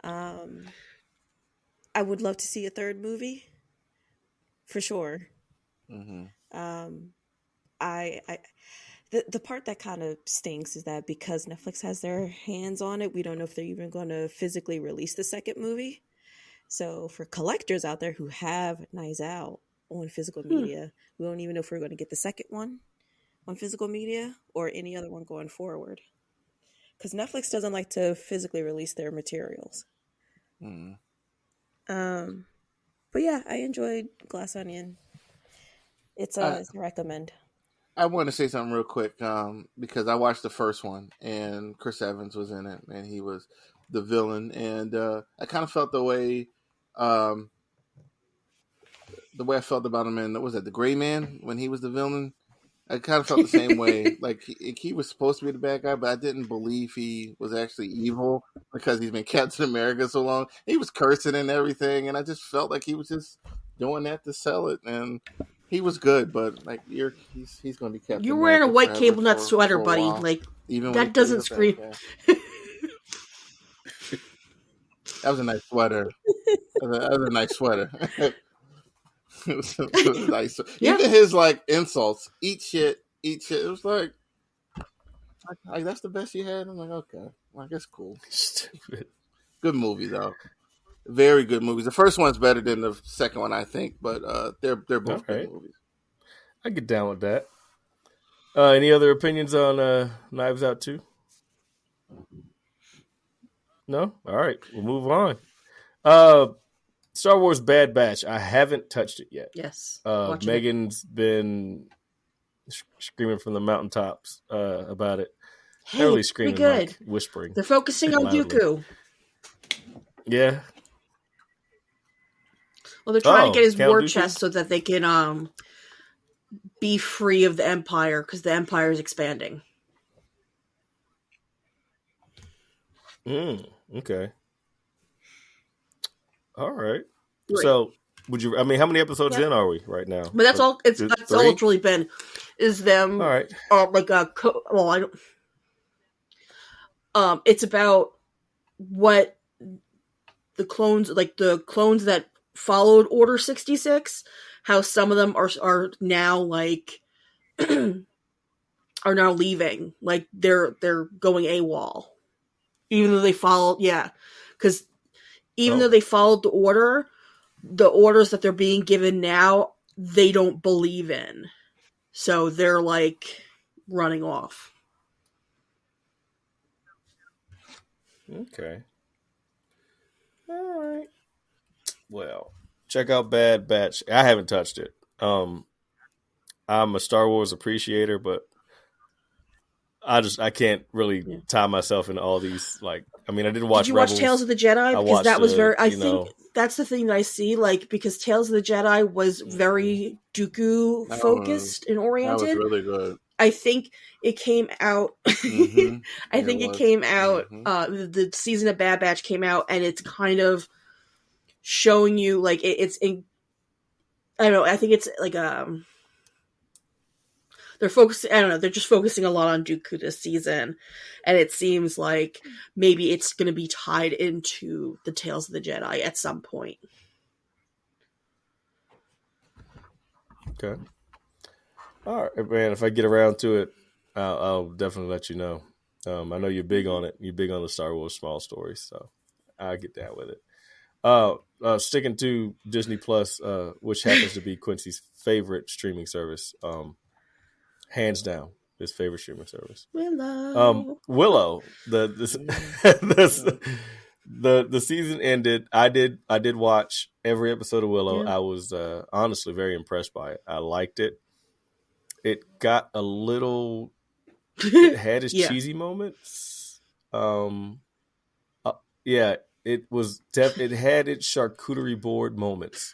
I would love to see a third movie, for sure. The part that kind of stinks is that because Netflix has their hands on it, we don't know if they're even going to physically release the second movie. So for collectors out there who have Knives Out on physical media, we don't even know if we're going to get the second one on physical media or any other one going forward. Because Netflix doesn't like to physically release their materials. But yeah, I enjoyed Glass Onion. It's a recommend. I want to say something real quick because I watched the first one and Chris Evans was in it and he was the villain, and I kind of felt the way I felt about him in, what was that, The Gray Man, when he was the villain. I kind of felt the same way. Like he was supposed to be the bad guy, but I didn't believe he was actually evil because he's been Captain America so long. He was cursing and everything, and I just felt like he was just doing that to sell it. And he was good, but like he's going to be Captain. You're wearing America a white forever cable nut for sweater, a buddy. while, Like even that doesn't scream. That was a nice sweater. That was a nice sweater. It was nice. Yeah. Even his like insults, eat shit. It was like that's the best you had. I'm like, okay, like it's cool. Stupid. Good movie though. Very good movies. The first one's better than the second one, I think, but they're both good movies. I get down with that. Any other opinions on Knives Out 2? No? All right, we'll move on. Star Wars Bad Batch. I haven't touched it yet. Yes. Megan's been screaming from the mountaintops about it. Hey, Not really screaming, good. like whispering. They're focusing on Dooku. Yeah. Well, they're trying to get his war chest so that they can be free of the Empire because the Empire is expanding. Okay. All right. So, would you? I mean, how many episodes in are we right now? But that's all. That's all it's really been. Is them? All right. I don't. It's about what the clones that followed Order 66. How some of them are now like are now leaving. Like they're going AWOL, even though they followed. Yeah, because even though they followed the orders that they're being given now, they don't believe in. So they're like running off. Okay. All right. Well, check out Bad Batch. I haven't touched it. I'm a Star Wars appreciator, but I can't really tie myself into all these. Like, I mean, I did watch. Did you Rebels. watch Tales of the Jedi? Because watched, that was very. I you think know, that's the thing that I see. Like, because Tales of the Jedi was very Dooku focused and That oriented. was really good. I think it came out. Mm-hmm. I think it came out. The season of Bad Batch came out, and it's kind of showing you like it's in. I don't know. I think it's like they're focusing. I don't know. They're just focusing a lot on Dooku this season, and it seems like maybe it's going to be tied into the Tales of the Jedi at some point. Okay. All right, man. If I get around to it, I'll definitely let you know. I know you're big on it. You're big on the Star Wars small stories, so I'll get down with it. Sticking to Disney Plus, which happens to be Quincy's favorite streaming service, hands down, his favorite streaming service. Willow. The season ended. I did watch every episode of Willow. Yeah. I was honestly very impressed by it. I liked it. It got a little. It had its cheesy moments. Yeah, it was. It had its charcuterie board moments.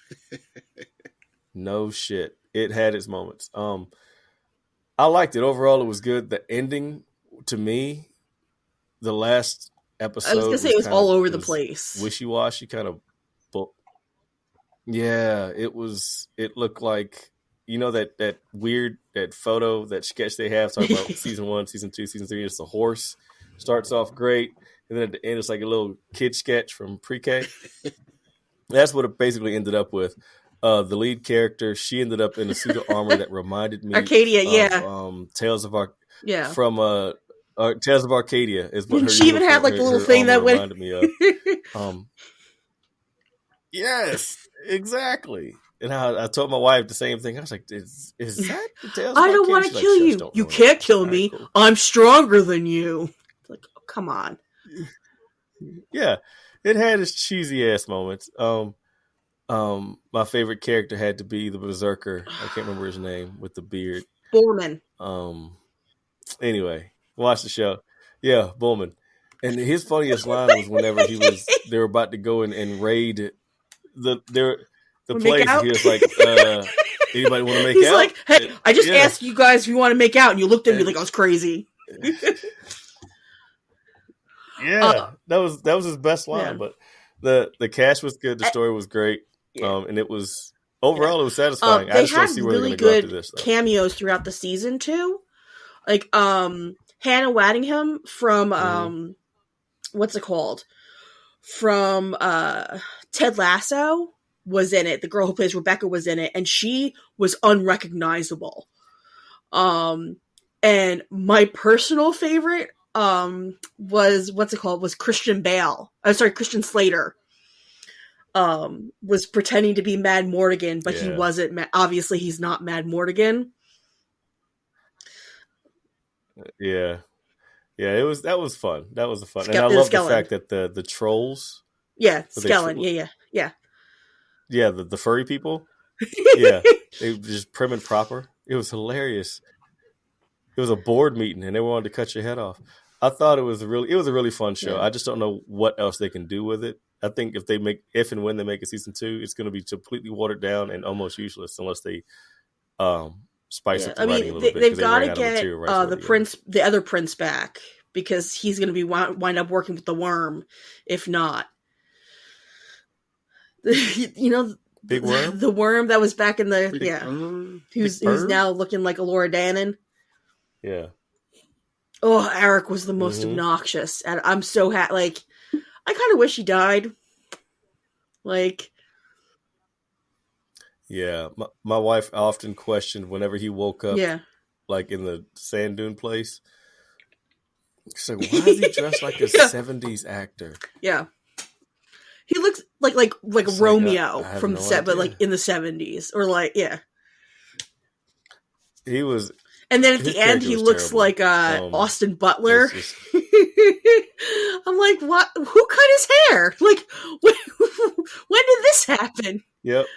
No shit, it had its moments. I liked it overall. It was good. The ending, to me, the last episode. I was gonna say it was all over the place, wishy-washy, kind of. Yeah, it was. It looked like. You know that weird photo, that sketch they have talking about season 1, season 2, season 3. It's a horse, starts off great, and then at the end it's like a little kid sketch from pre-K. That's what it basically ended up with. The lead character, she ended up in a suit of armor that reminded me Arcadia, of, Tales of Tales of Arcadia is what her. She even had like the little thing that reminded me of. Yes, exactly. And I told my wife the same thing. I was like, "Is that the Tales of I don't want to kill you. You can't kill me. Cool. I'm stronger than you." Like, oh, come on. Yeah, it had its cheesy ass moments. My favorite character had to be the Berserker. I can't remember his name with the beard. Bullman. Anyway, watch the show. Yeah, Bullman. And his funniest line was whenever they were about to go and raid the place. He was like, anybody want to make out? He's like, hey, I just asked you guys if you want to make out, and you looked at me like I was crazy. Yeah, that was his best line. Yeah. But the cast was good. The story was great. And it was overall it was satisfying. I just don't see where they're going to go after this. Though. Cameos throughout the season too, like Hannah Waddingham from what's it called? From Ted Lasso was in it. The girl who plays Rebecca was in it, and she was unrecognizable. And my personal favorite was Christian Bale. I'm sorry, Christian Slater. Was pretending to be Mad Mortigan, but he wasn't. Obviously, he's not Mad Mortigan. Yeah. That was fun. That was fun, and I love the fact that the trolls. Yeah, Skellen. Yeah. Yeah, the furry people. Yeah, they were just prim and proper. It was hilarious. It was a board meeting, and they wanted to cut your head off. I thought it was a really fun show. Yeah. I just don't know what else they can do with it. I think if and when they make a season 2, it's going to be completely watered down and almost useless unless they spice up the writing a little bit. They've got to get the other prince back, because he's going to be wind up working with the worm. If not, Big Worm, the worm that was back in the who's now looking like Elora Danan. Yeah. Oh, Eric was the most obnoxious, and I'm so happy. Like, I kind of wish he died. Like, yeah, my wife often questioned whenever he woke up, like in the sand dune place. So why is he dressed like a 70s actor? Yeah, he looks like Romeo from the set, but like in the 70s, or like he was. And then at the end, he looks terrible. Like Austin Butler. I'm like, what? Who cut his hair? Like, when did this happen? Yep.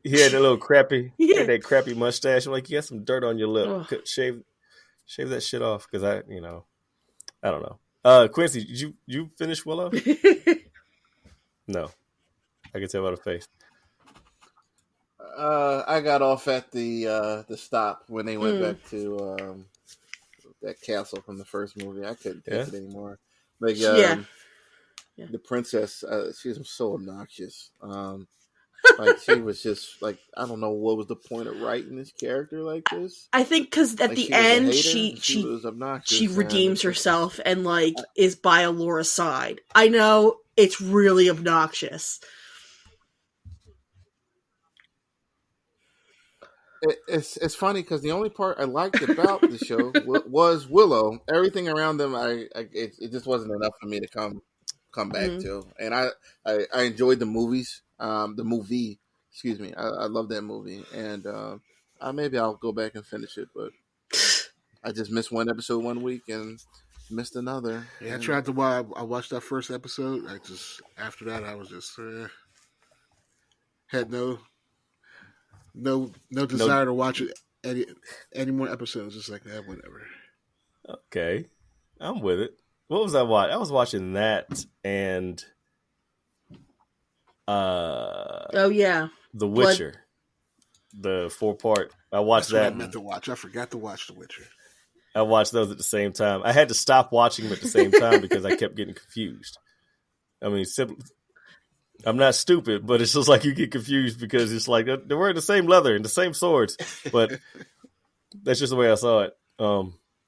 He had that little crappy, he Yeah. had that crappy mustache. I'm like, you got some dirt on your lip. Ugh. Shave that shit off, because I don't know. Quincy, did you finish Willow? No, I can tell by the face. I got off at the stop when they went back to that castle from the first movie. I couldn't take it anymore. Like, the princess, she was so obnoxious. Like, she was just like, I don't know what was the point of writing this character like this. I think because at the end she was obnoxious. She redeems herself and like is by Alora's side. I know it's really obnoxious. It's funny because the only part I liked about the show was Willow. Everything around them, it just wasn't enough for me to come back to. And I enjoyed the movies. The movie, excuse me. I love that movie, and maybe I'll go back and finish it. But I just missed one episode one week and missed another. Yeah, I tried to watch. I watched that first episode. After that, I was just had no desire to watch it any more episodes. Just like that, whatever. Okay, I'm with it. What was I watching? I was watching that and The Witcher, the 4-part. I watched that. I meant to watch. I forgot to watch The Witcher. I watched those at the same time. I had to stop watching them at the same time because I kept getting confused. I mean, I'm not stupid, but it's just like you get confused because it's like they're wearing the same leather and the same swords, but that's just the way I saw it.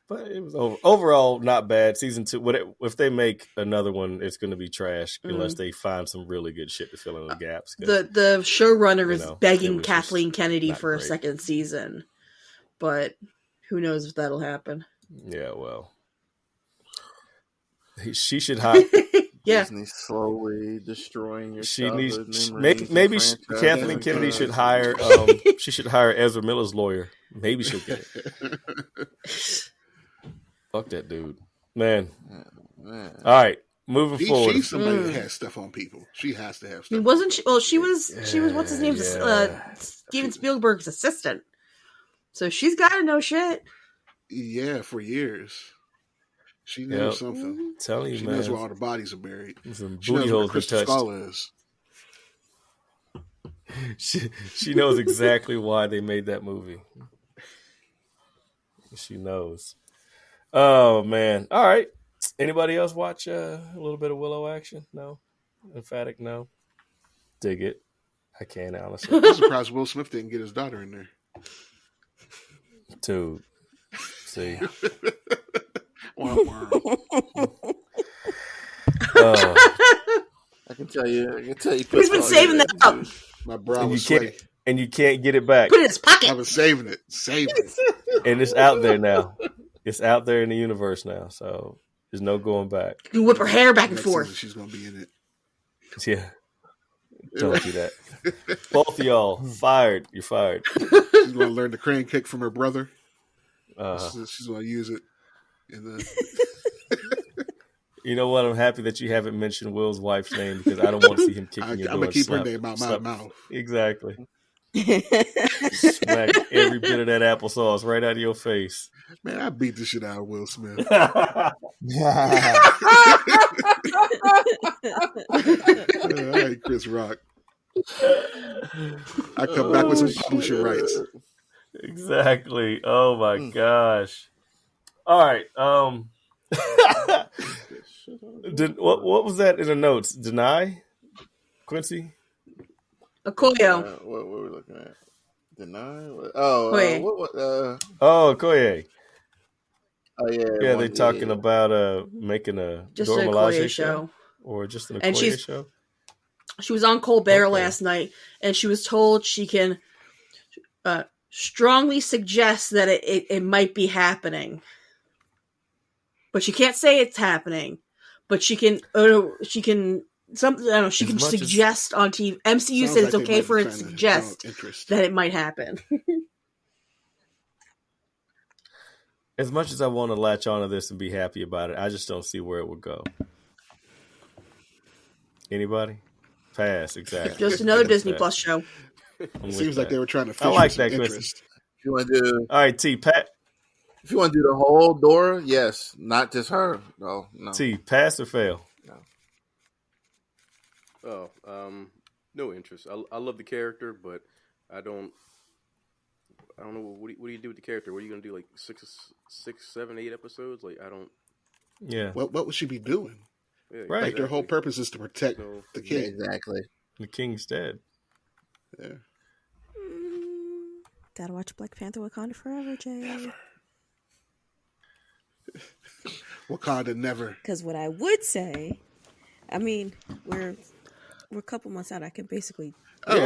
But it was overall not bad. Season 2, if they make another one, it's going to be trash unless they find some really good shit to fill in the gaps. The showrunner is begging Kathleen Kennedy for a second season, but who knows if that'll happen. Yeah, well, she should hire. Yeah, Disney slowly destroying your. She needs maybe Kathleen Kennedy should hire. She should hire Ezra Miller's lawyer. Maybe she'll get it. Fuck that dude, man. All right, moving forward. She's somebody that has stuff on people. She has to have stuff. Wasn't she? Well, she was. What's his name? Steven Spielberg's assistant. So she's got to know shit. Yeah, for years. She knows something. Telling you, she man. knows where all the bodies are buried. Some She booty knows holes where Crystal touched. Skull is. She knows exactly why they made that movie. She knows. Oh man! All right. Anybody else watch a little bit of Willow action? No. Emphatic no. Dig it. I can't honestly. I'm surprised Will Smith didn't get his daughter in there. Dude. See. I can tell you. He's been saving that up. My brow was and you can't get it back. Put it in his pocket. I was saving it. And it's out there now. It's out there in the universe now. So there's no going back. You whip her hair back and forth. She's going to be in it. Yeah. Don't do that. Both of y'all fired. You're fired. She's going to learn the crane kick from her brother. She's going to use it. You know what? I'm happy that you haven't mentioned Will's wife's name because I don't want to see him kicking your door. I'm going to keep her name out my mouth. Exactly. Smack every bit of that applesauce right out of your face. Man, I beat the shit out of Will Smith. Yeah. I hate Chris Rock. I come back with some publishing rights. Exactly. Oh my gosh. All right. What was that in the notes? Deny? Quincy? Okoye. What were we looking at? Deny? Okoye. Okoye. Oh yeah. Yeah, they're talking about making a just Dora an Milaje Okoye show. Or just an And Okoye show? She was on Colbert last night, and she was told she can strongly suggest that it might be happening. But she can't say it's happening. But she can suggest on TV. MCU said it's okay for it to suggest that it might happen. as much as I want to latch onto this and be happy about it, I just don't see where it would go. Anybody? Pass, exactly. Just another Disney Plus show. It seems like they were trying to fish I like for some that, Quincy. interest. If you want to do, all right, T, Pat. If you want to do the whole Dora, yes, not just her. No. T, pass or fail? No. No interest. I love the character, but I don't know what do you do with the character. What are you gonna do? Like 6, 7, 8 episodes? Like I don't. Yeah. What would she be doing? Yeah, right. Like their whole purpose is to protect the king. Exactly. The king's dead. Yeah. Gotta watch Black Panther: Wakanda Forever, Jay. Wakanda never. Because what I would say, I mean, we're a couple months out. I can basically. Sure.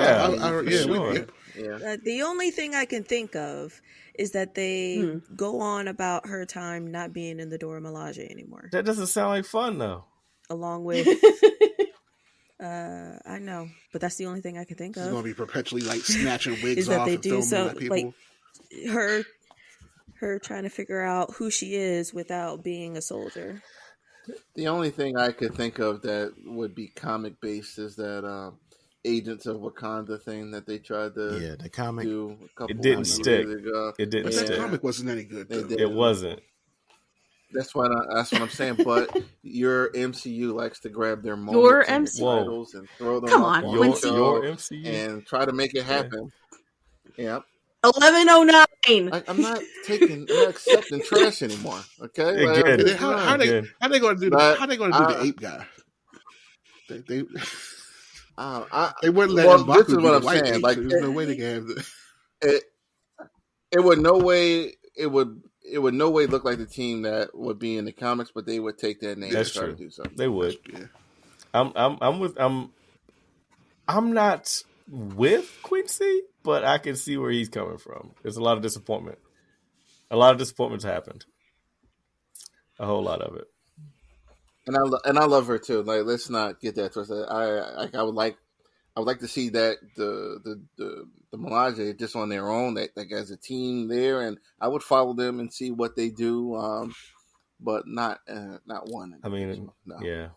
The only thing I can think of is that they go on about her time not being in the Dora Milaje anymore. That doesn't sound like fun, though. Along with, I know, but that's the only thing I can think She's of. going to be perpetually like snatching wigs is that off they and do filming so at people. Like her trying to figure out who she is without being a soldier. The only thing I could think of that would be comic based is that Agents of Wakanda thing that they tried to the comic. do a couple It didn't stick. years ago. It didn't But stick. that comic wasn't any good. Though. It wasn't. That's what I'm saying. But your MCU likes to grab their Your moments and MCU? titles and throw them Come up on, the Quincy. show Your MCU? and try to make it happen. Yeah. 11:09. I'm not accepting trash anymore. Okay. Again. How are they going to do the ape guy? They wouldn't let Well, M'Baku this is be what the I'm white saying. ape, Like, so there's no way they can have the. It would no way look like the team that would be in the comics, but they would take that name. That's and try true. to do something. They would. Yeah. I'm not with Quincy, but I can see where he's coming from. There's a lot of disappointment. A lot of disappointments happened. A whole lot of it. And I love her too. Like, let's not get that twisted. I would like to see that the Milaje just on their own, that like as a team there, and I would follow them and see what they do. But not one. I mean, no.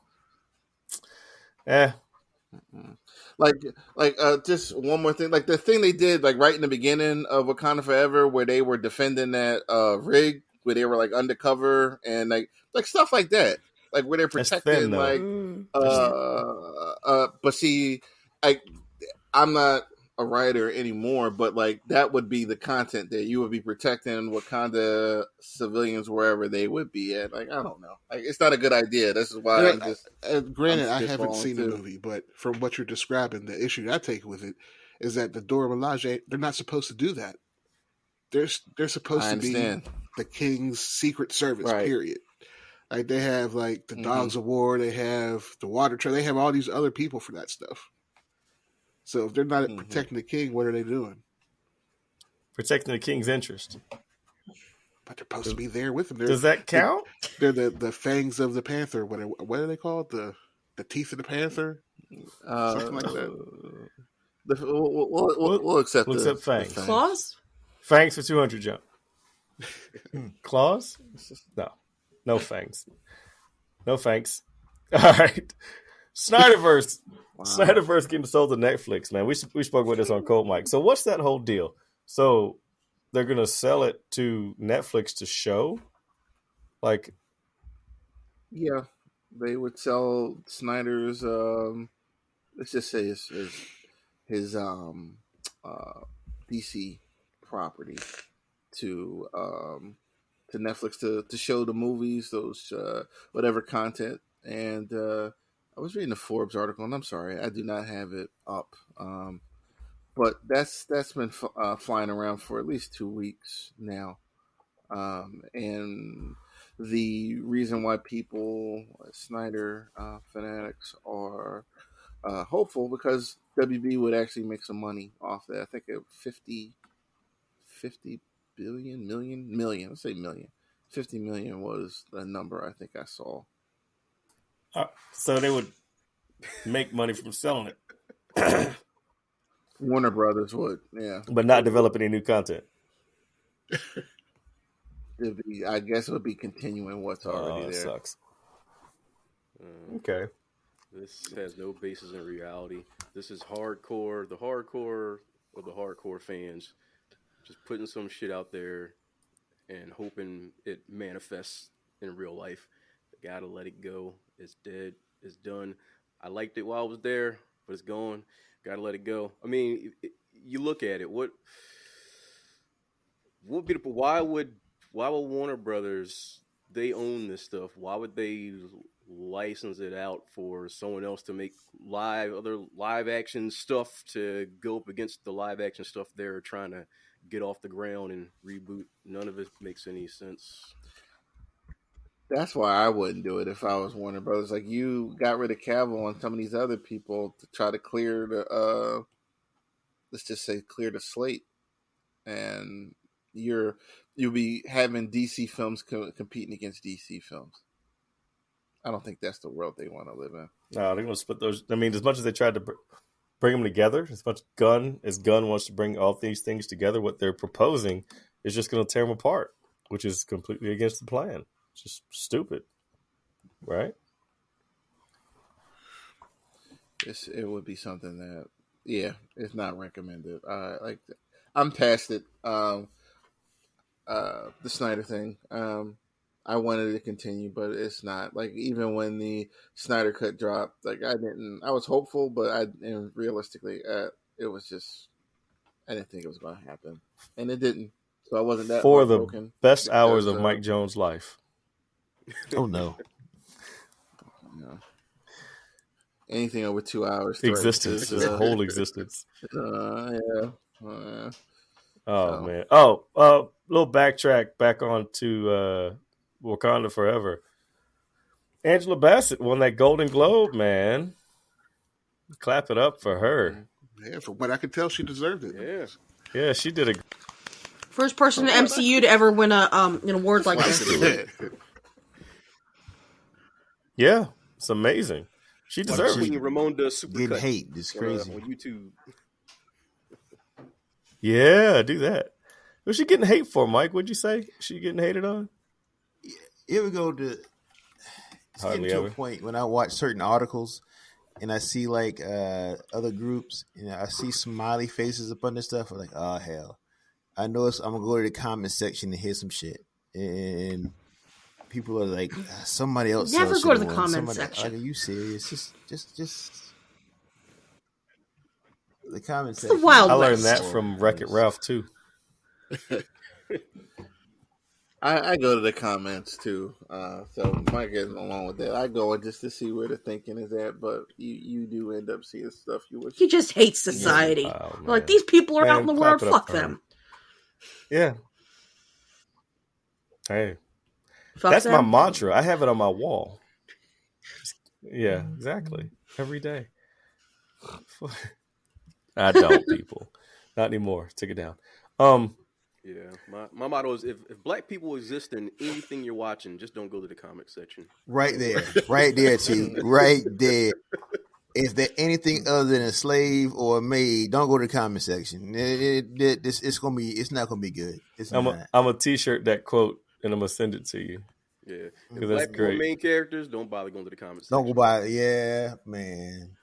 Yeah. Like just one more thing. Like the thing they did, like right in the beginning of Wakanda Forever, where they were defending that rig, where they were like undercover and like stuff like that. Like where they're protecting, but see, I'm not a writer anymore, but like that would be the content that you would be protecting Wakanda civilians wherever they would be at. Like, I don't know. Like, it's not a good idea. This is why I'm just. Granted, I haven't seen the movie, but from what you're describing, the issue I take with it is that the Dora Milaje, they're not supposed to do that. They're supposed to be the king's secret service. Right. Period. Like they have like the Dogs of War, they have the Water Trail, they have all these other people for that stuff. So if they're not protecting the king, what are they doing? Protecting the king's interest. But they're supposed to be there with him. Does that count? They're the fangs of the panther. What are they called? The teeth of the panther? Something like that. We'll accept fangs. Claws? Fangs for 200 jump. Claws? No fangs. No thanks. All right. Snyderverse. Wow. Snyderverse getting sold to Netflix, man. We spoke about this on Cold Mike. So what's that whole deal? So they're going to sell it to Netflix to show? Like, yeah, they would sell Snyder's, let's just say his DC property to Netflix to show the movies, those whatever content. And I was reading a Forbes article, and I'm sorry, I do not have it up. But that's been flying around for at least 2 weeks now. And the reason why people, Snyder fanatics, are hopeful because WB would actually make some money off that. I think it 50 million. Let's say million. 50 million was the number I think I saw. So they would make money from selling it. Warner Brothers would, yeah. But not develop any new content. I guess it would be continuing what's already there. Sucks. Okay. This has no basis in reality. This is hardcore. The hardcore of the hardcore fans just putting some shit out there and hoping it manifests in real life. Gotta let it go. It's dead. It's done. I liked it while I was there, but it's gone. Gotta let it go. I mean, you look at it. What would be why would Warner Brothers, they own this stuff? Why would they license it out for someone else to make other live action stuff to go up against the live action stuff they're trying to get off the ground and reboot? None of it makes any sense. That's why I wouldn't do it if I was Warner Brothers. Like, you got rid of Cavill and some of these other people to try to clear the let's just say clear the slate, and you'll be having DC films competing against DC films. I don't think that's the world they want to live in. No, they're going to split those. I mean, as much as they tried to bring them together, as much Gunn wants to bring all these things together, what they're proposing is just going to tear them apart, which is completely against the plan. It's just stupid, right? It would be something that, it's not recommended. I'm past it. The Snyder thing. I wanted to continue, but it's not. Like, even when the Snyder cut dropped, like, I was hopeful, but realistically, it was just, I didn't think it was going to happen, and it didn't. So I wasn't that for the broken best hours of Mike Jones' life. Oh no. Anything over 2 hours. Existence. His whole existence. Yeah. Man. Little backtrack back on to Wakanda Forever. Angela Bassett won that Golden Globe, man. Clap it up for her. Yeah, from what I could tell, she deserved it. Yeah. Yeah, she did a first person in MCU to ever win an award like this. Yeah, it's amazing. She deserves it. Ramonda Supercut. Getting hate. It's crazy. On YouTube. Yeah, do that. What's she getting hate for, Mike? What'd you say? She getting hated on? Here we go to it's getting to a point when I watch certain articles and I see like other groups, I see smiley faces up on this stuff. I'm like, oh hell. I know I'm gonna go to the comment section and hear some shit. And people are like, somebody else. Never go to the comment section. Are you serious? Just the comment section. It's the Wild I learned West. that from Wreck-It Ralph too. I go to the comments too, so Mike getting along with that. I go just to see where the thinking is at, but you do end up seeing stuff you wish. He just hates society. Like, these people are out in the world. Fuck them. Yeah. Hey, fuck that's them. my mantra. I have it on my wall. Yeah, exactly. Every day. I don't, people. Not anymore. Take it down. Yeah, my motto is if black people exist in anything you're watching, just don't go to the comment section. Right there, T. Right there. If there anything other than a slave or a maid, don't go to the comment section. It's not gonna be good. I'm a t-shirt that quote, and I'm gonna send it to you. Yeah, if that's black great. main characters, don't bother going to the comment section. Don't go by. Yeah, man.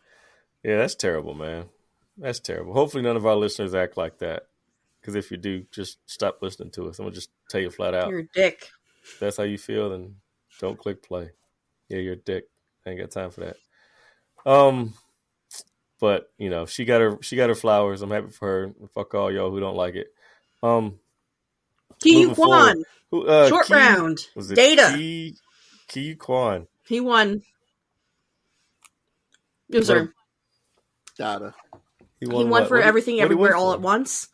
Yeah, that's terrible, man. That's terrible. Hopefully, none of our listeners act like that. Because if you do, just stop listening to us. I'm going to just tell you flat out. You're a dick. If that's how you feel, then don't click play. Yeah, you're a dick. I ain't got time for that. But, she got her flowers. I'm happy for her. Fuck all y'all who don't like it. Ki Kwan. Short round. Was it Data. Ki Kwan. He won. Yes, sir. Data. He won for Everything Everywhere All at Once,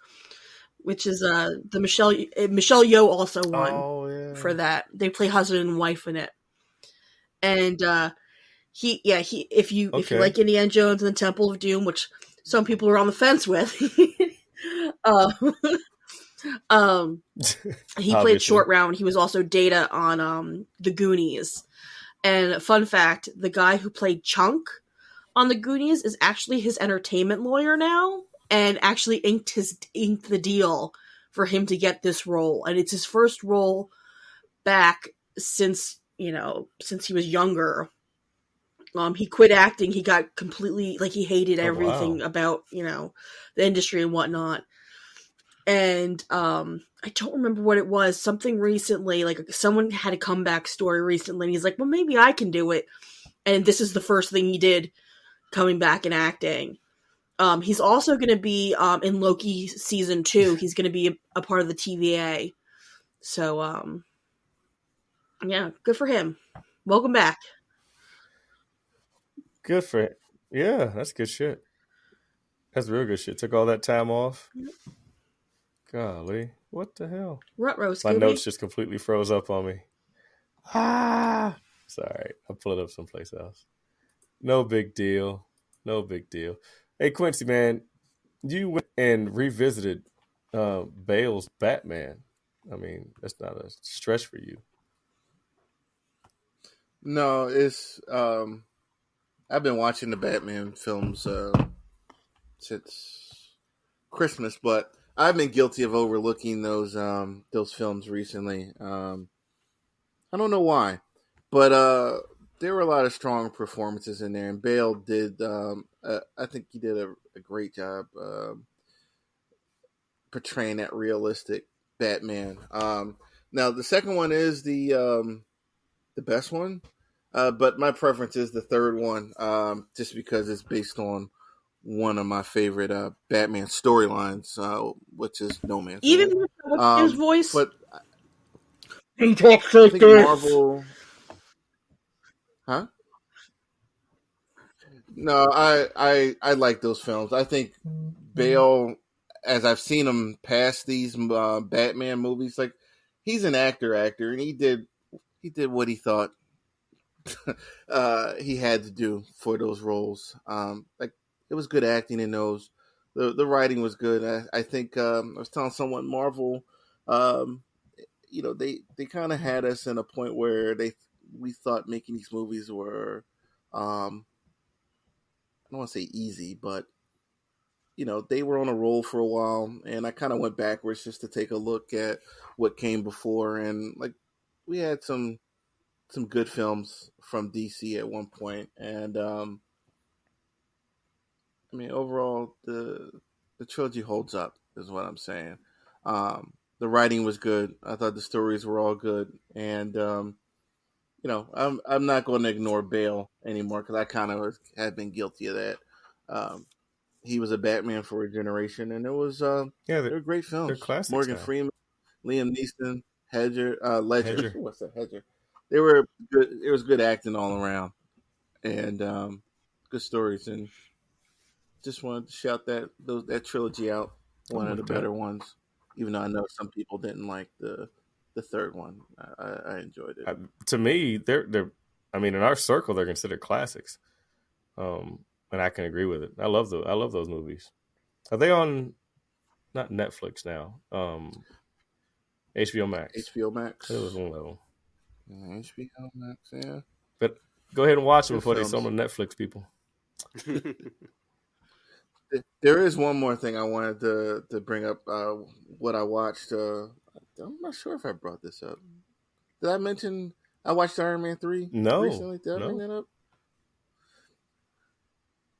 which is the Michelle Yeoh also won for that. They play husband and wife in it, and if you like Indiana Jones and the Temple of Doom, which some people are on the fence with, he played Short Round. He was also Data on The Goonies, and fun fact: the guy who played Chunk on The Goonies is actually his entertainment lawyer now, and actually inked the deal for him to get this role. And it's his first role back since he was younger. He quit acting. He got completely, he hated everything about, the industry and whatnot. And I don't remember what it was. Something recently, someone had a comeback story recently. And he's like, well, maybe I can do it. And this is the first thing he did, coming back and acting. He's also going to be in Loki season 2. He's going to be a part of the TVA. So, yeah, good for him. Welcome back. Good for him. Yeah, that's good shit. That's real good shit. Took all that time off. Yep. Golly, what the hell? Ruh-roh, my notes just completely froze up on me. Sorry, I'll pull it up someplace else. No big deal. No big deal. Hey, Quincy, man, you went and revisited Bale's Batman. I mean, that's not a stretch for you. No, it's I've been watching the Batman films since Christmas, but I've been guilty of overlooking those films recently. I don't know why, but there were a lot of strong performances in there, and Bale did. I think he did a great job portraying that realistic Batman. Now the second one is the best one, but my preference is the third one, just because it's based on one of my favorite Batman storylines, which is No Man's Land. Even with his voice, but he talks like this. Marvel, huh? No, I like those films. I think Bale, as I've seen him past these Batman movies, he's an actor, and he did what he thought he had to do for those roles. It was good acting in those. The writing was good. I think I was telling someone Marvel, they kind of had us in a point where we thought making these movies were, I don't want to say easy, but they were on a roll for a while, and I kind of went backwards just to take a look at what came before, and we had some good films from DC at one point, and I mean, overall, the trilogy holds up, is what I'm saying. The writing was good. I thought the stories were all good, and I'm not going to ignore Bale anymore, because I kind of have been guilty of that. He was a Batman for a generation, and it was they were great films. They're classics. Morgan now. Freeman, Liam Neeson, Ledger. What's that? Hedger. They were good. It was good acting all around, and good stories. And just wanted to shout that trilogy out. One of the better ones, even though I know some people didn't like the third one. I enjoyed it. To me, they're. I mean, in our circle, they're considered classics. And I can agree with it. I love those movies. Are they on? Not Netflix now. HBO Max. HBO Max. It was one level. HBO Max, yeah. But go ahead and watch them before they sell on Netflix, people. There is one more thing I wanted to bring up. What I watched. I'm not sure if I brought this up. Did I mention I watched Iron Man 3 recently? Did I bring that up?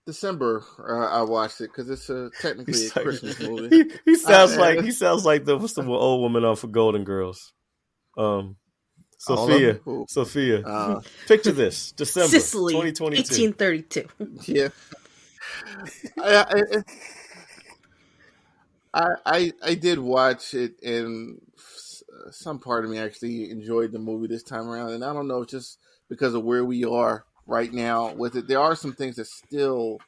December, I watched it because it's technically a Christmas movie. He sounds like the old woman off of Golden Girls. Sophia. Picture this: December, Sicily, 2022, 1832. Yeah. I did watch it, and some part of me actually enjoyed the movie this time around. And I don't know, just because of where we are right now with it, there are some things that still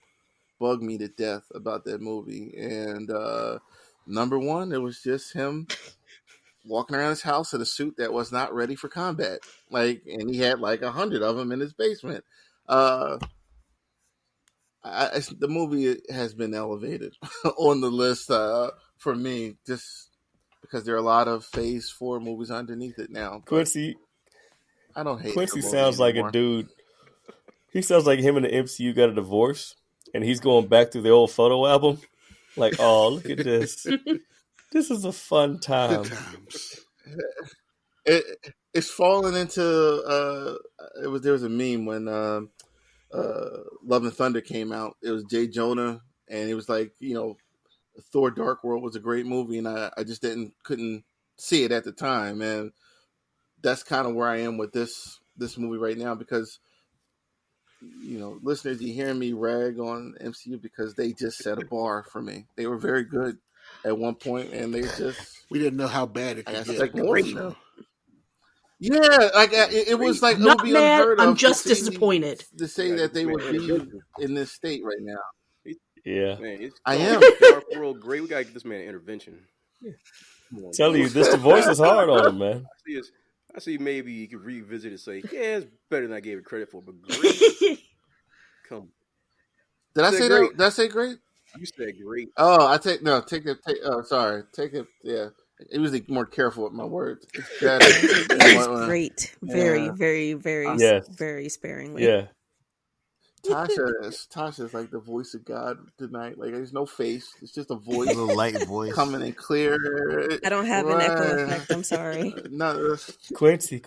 bug me to death about that movie. And number one, it was just him walking around his house in a suit that was not ready for combat, and he had 100 of them in his basement. The movie has been elevated on the list for me, just because there are a lot of Phase 4 movies underneath it now. Quincy, I don't hate Quincy sounds like a dude. He sounds like him and the MCU got a divorce, and he's going back through the old photo album. Oh, look at this. This is a fun time. It it's fallen into there was a meme when Love and Thunder came out. It was Jay Jonah, and it was like, Thor: Dark World was a great movie, and I just couldn't see it at the time, and that's kind of where I am with this movie right now, because listeners, you hear me rag on MCU because they just set a bar for me. They were very good at one point, and they just we didn't know how bad it could get. Like more so. Yeah, like it was like Not it would be mad, unheard I'm of just to see disappointed. To say that they would be in this state right now. Yeah, man, I am. Dark World great. We gotta get this man an intervention. Yeah. Telling you, the voice is hard on him, man. I see maybe you could revisit it and say, yeah, it's better than I gave it credit for, but great. Come. Did I say great? Did I say great? You said great. Oh, take it. Sorry. Take it. Yeah. It was more careful with my words. It's better. It's great. Very, very, very, very sparingly. Yeah. Tasha's like the voice of God tonight. Like, there's no face. It's just a voice. A little light voice. Coming in clear. I don't have an echo effect. I'm sorry. No. Quincy.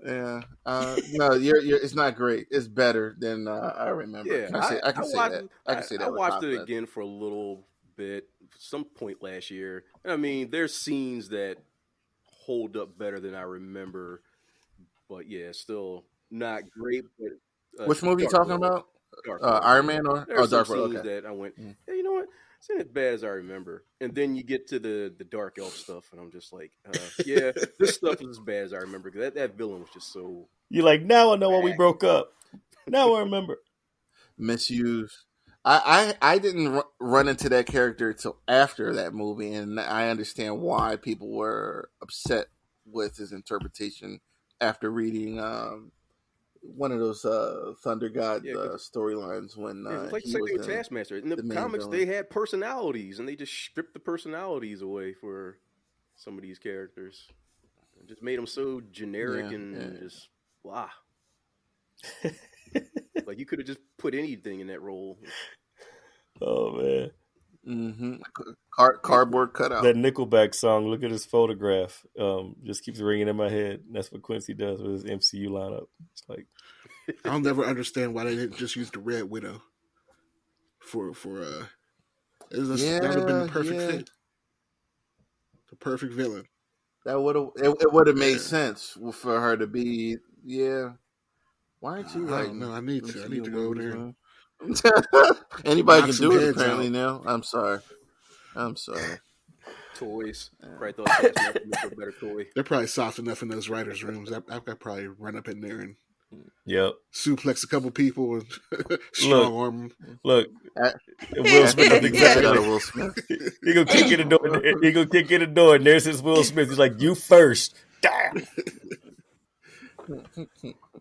Yeah. No, it's not great. It's better than I remember. Yeah, I can say that. I watched it again for a little bit, some point last year. I mean, there's scenes that hold up better than I remember, but yeah, still not great. But which movie are you talking about? Iron Man or Dark World? Okay. That I went, hey, you know what? It's not as bad as I remember. And then you get to the Dark Elf stuff, and I'm just like, yeah, this stuff is as bad as I remember. Because that villain was just so... You're like, now I know why we broke up. Now I remember. Misused. I didn't run into that character till after that movie, and I understand why people were upset with his interpretation after reading one of those Thunder God storylines when like the same thing with Taskmaster. In the comics, they had personalities, and they just stripped the personalities away for some of these characters. It just made them so generic and just blah. Like, you could have just put anything in that role. Oh man. Mm-hmm. Cardboard cutout. That Nickelback song, Look at His Photograph, just keeps ringing in my head. That's what Quincy does with his MCU lineup. It's like, I'll never understand why they didn't just use the Red Widow for that would have been the perfect fit. The perfect villain. That would have made sense for her to be. Yeah. Why aren't you like? No, I need to go over there. Anybody can do it apparently now. I'm sorry. Toys. Probably thought Taskmaster was a better toy. They're probably soft enough in those writers' rooms. I could probably run up in there and suplex a couple people and strong arm. Look, Will Smith is exactly Will Smith. He gonna kick in the door. He gonna kick in the door, and there's his Will Smith. He's like, "You first." Damn.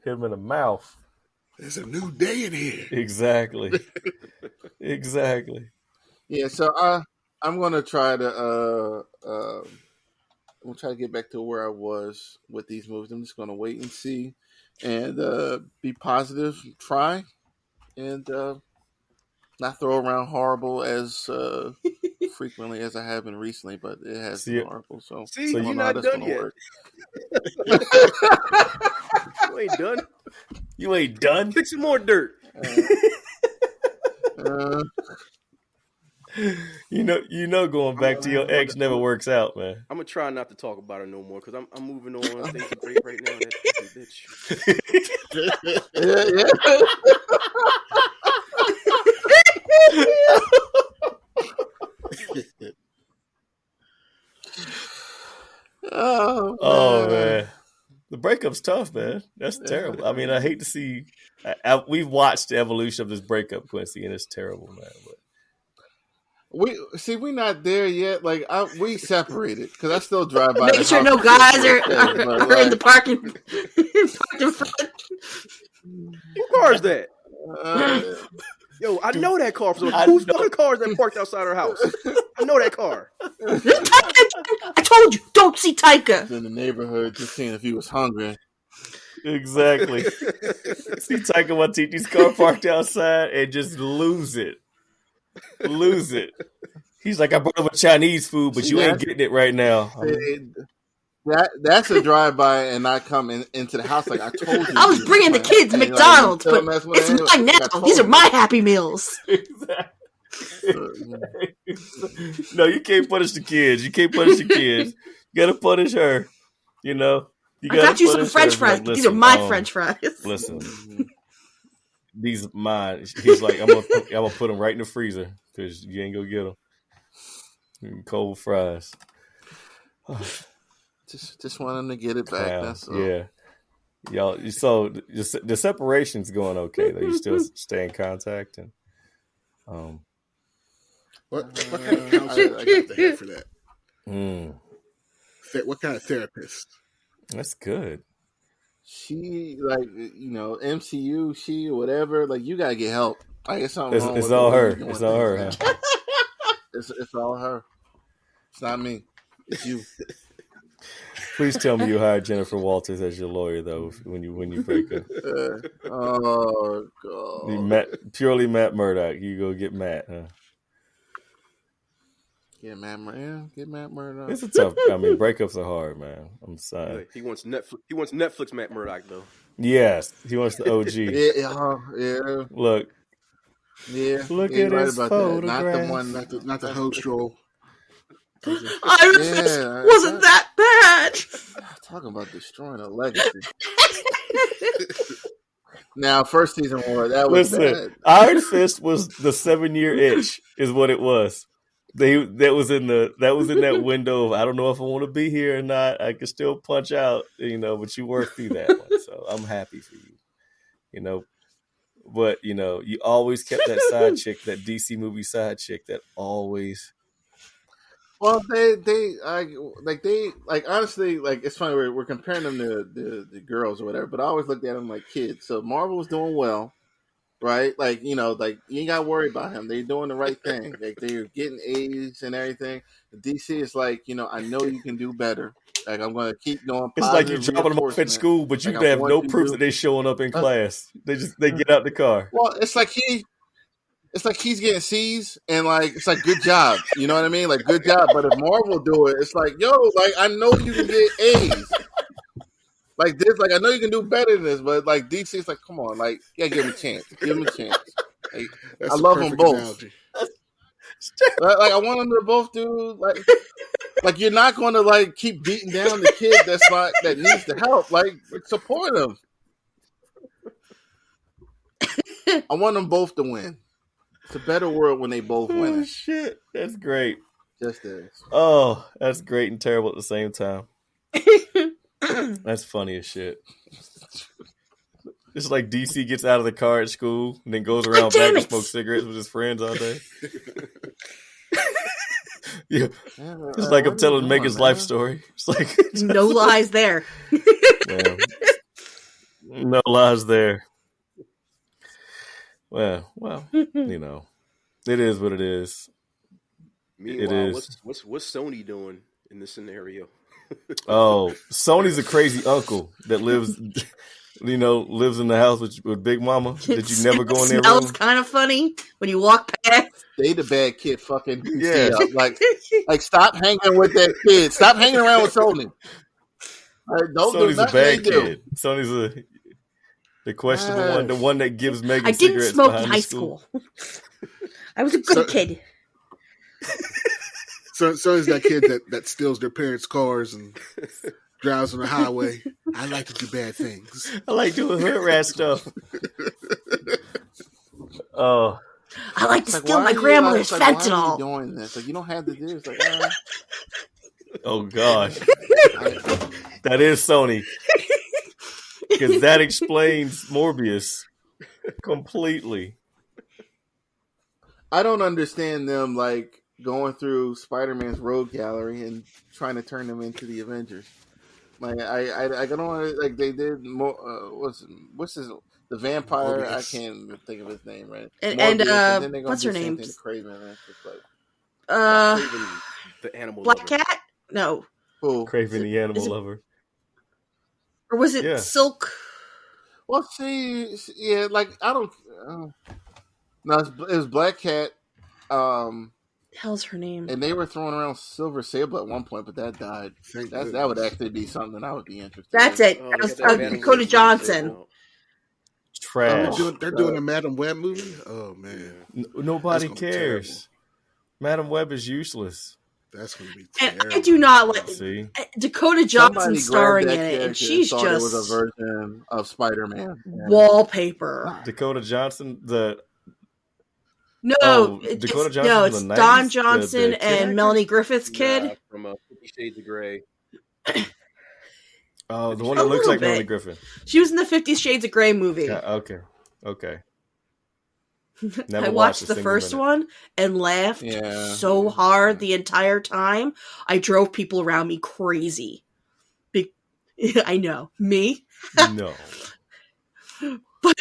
Hit him in the mouth. There's a new day in here. Exactly. Yeah, so I'm gonna try to get back to where I was with these movies. I'm just gonna wait and see, and be positive. Try, and not throw around horrible as frequently as I have been recently. But it has been horrible. So you're not done yet. You ain't done. You ain't done? Pick some more dirt. You know, going back to your ex never works out, man. I'm gonna try not to talk about her no more because I'm moving on. Things are great right now. That bitch. Oh man. The breakup's tough, man. That's terrible. I mean, I hate to see. We've watched the evolution of this breakup, Quincy, and it's terrible, man. But we're not there yet. Like we separated because I still drive by. Make sure no guys are in the parking front. Who car is that? Yo, I know that car. Whose fucking car is that parked outside our house? I know that car. I told you, don't see Taika. In the neighborhood, just seeing if he was hungry. Exactly. See Taika Waititi's car parked outside and just lose it. He's like, I brought over Chinese food, but you ain't getting it right now. that's a drive by and not come into the house like I told you. I was bringing the kids McDonald's, but it's mine now. These are my Happy Meals. No, you can't punish the kids. You can't punish the kids. You gotta punish her. You know. I got you some French fries. These are my French fries. Listen, these are mine. He's like, I'm gonna put them right in the freezer because you ain't gonna get them. Cold fries. Just want them to get it back. That's all. Yeah, y'all. So the separation's going okay though. You still stay in contact and. What kind of counselor I got to have for that? What kind of therapist? That's good. She MCU, she whatever. Like you gotta get help. Like it's something wrong. It's all her. It's all her. Huh? It's all her. It's not me. It's you. Please tell me you hired Jennifer Walters as your lawyer though when you break up. Oh God. Purely Matt Murdock. You go get Matt, huh? Get Matt Murdock. It's a tough. I mean, breakups are hard, man. I'm sorry. He wants Netflix. He wants Netflix Matt Murdock though. Yes, he wants the OG. yeah. Look. Yeah. Look at his photograph. Not the one. Not the host role. Iron Fist wasn't that bad. Talking about destroying a legacy. Now, first season war, that was bad. Iron Fist was the 7-year itch, is what it was. That was in that window of I don't know if I want to be here or not. I can still punch out, but you worked through that one, so I'm happy for you. But you always kept that side chick, that DC movie side chick, that always. Well, they honestly, like it's funny we're comparing them to the girls or whatever, but I always looked at them like kids. So Marvel was doing well. Right, like you ain't got to worry about him. They're doing the right thing. Like they're getting A's and everything. DC is like, I know you can do better. Like I'm going to keep going. It's like you're dropping them off at school, but you have no proof that they're showing up in class. They get out the car. Well, it's like he's getting C's and like it's like good job. You know what I mean? Like good job. But if Marvel do it, it's like like I know you can get A's. Like this, like I know you can do better than this, but like DC is like, come on, like give him a chance, Like, I love them both. Like I want them to both do like you're not going to like keep beating down the kid that needs the help. Like support him. I want them both to win. It's a better world when they both win. Oh shit, that's great. Just is. Oh, that's great and terrible at the same time. That's funny as shit. It's like DC gets out of the car at school and then goes around back and smokes cigarettes with his friends all day. Yeah, it's like I'm telling Megan's life story. It's like no lies there. Yeah. No lies there. Well, it is what it is. Meanwhile, what's Sony doing in this scenario? Oh, Sony's a crazy uncle that lives in the house with Big Mama. Did you never go in there? Smells kind of funny when you walk past. They the bad kid, fucking yeah. Like stop hanging with that kid. Stop hanging around with Sony. Sony's a bad kid. Sony's the questionable one, the one that gives Megan cigarettes. I didn't smoke in high school. I was a good kid. So Sonny's that kid that steals their parents' cars and drives on the highway. I like to do bad things. I like doing hood rat stuff. Oh, I like to steal my grandmother's fentanyl. Why are you doing this? Like you don't have to do this. Like, oh gosh, that is Sony. Because that explains Morbius completely. I don't understand them like going through Spider-Man's rogue gallery and trying to turn them into the Avengers. Like I don't like they did more. What's his the vampire? Morbius. I can't even think of his name right. And then they what's her name? Craven. The animal. Black lover. Cat? No. Who? Craven the animal lover. Or was it Silk? Well, like I don't. No, it was Black Cat. hell's her name? And they were throwing around Silver Sable at one point, but that died. That would actually be something I would be interested That's in. it. Dakota Johnson. Trash. They're doing a Madam Web movie? Oh, man. Nobody cares. Madam Web is useless. That's going to be terrible. And I do not like Dakota Johnson starring in it, and she's just... It was a version of Spider-Man. Wallpaper. Dakota Johnson, Dakota Johnson, it's Don Johnson and Melanie Griffith's kid. From 50 Shades of Grey. Oh, the one that looks like Melanie Griffith. She was in the 50 Shades of Grey movie. Okay. I watched the first one and laughed so hard the entire time. I drove people around me crazy. I know. Me? No. But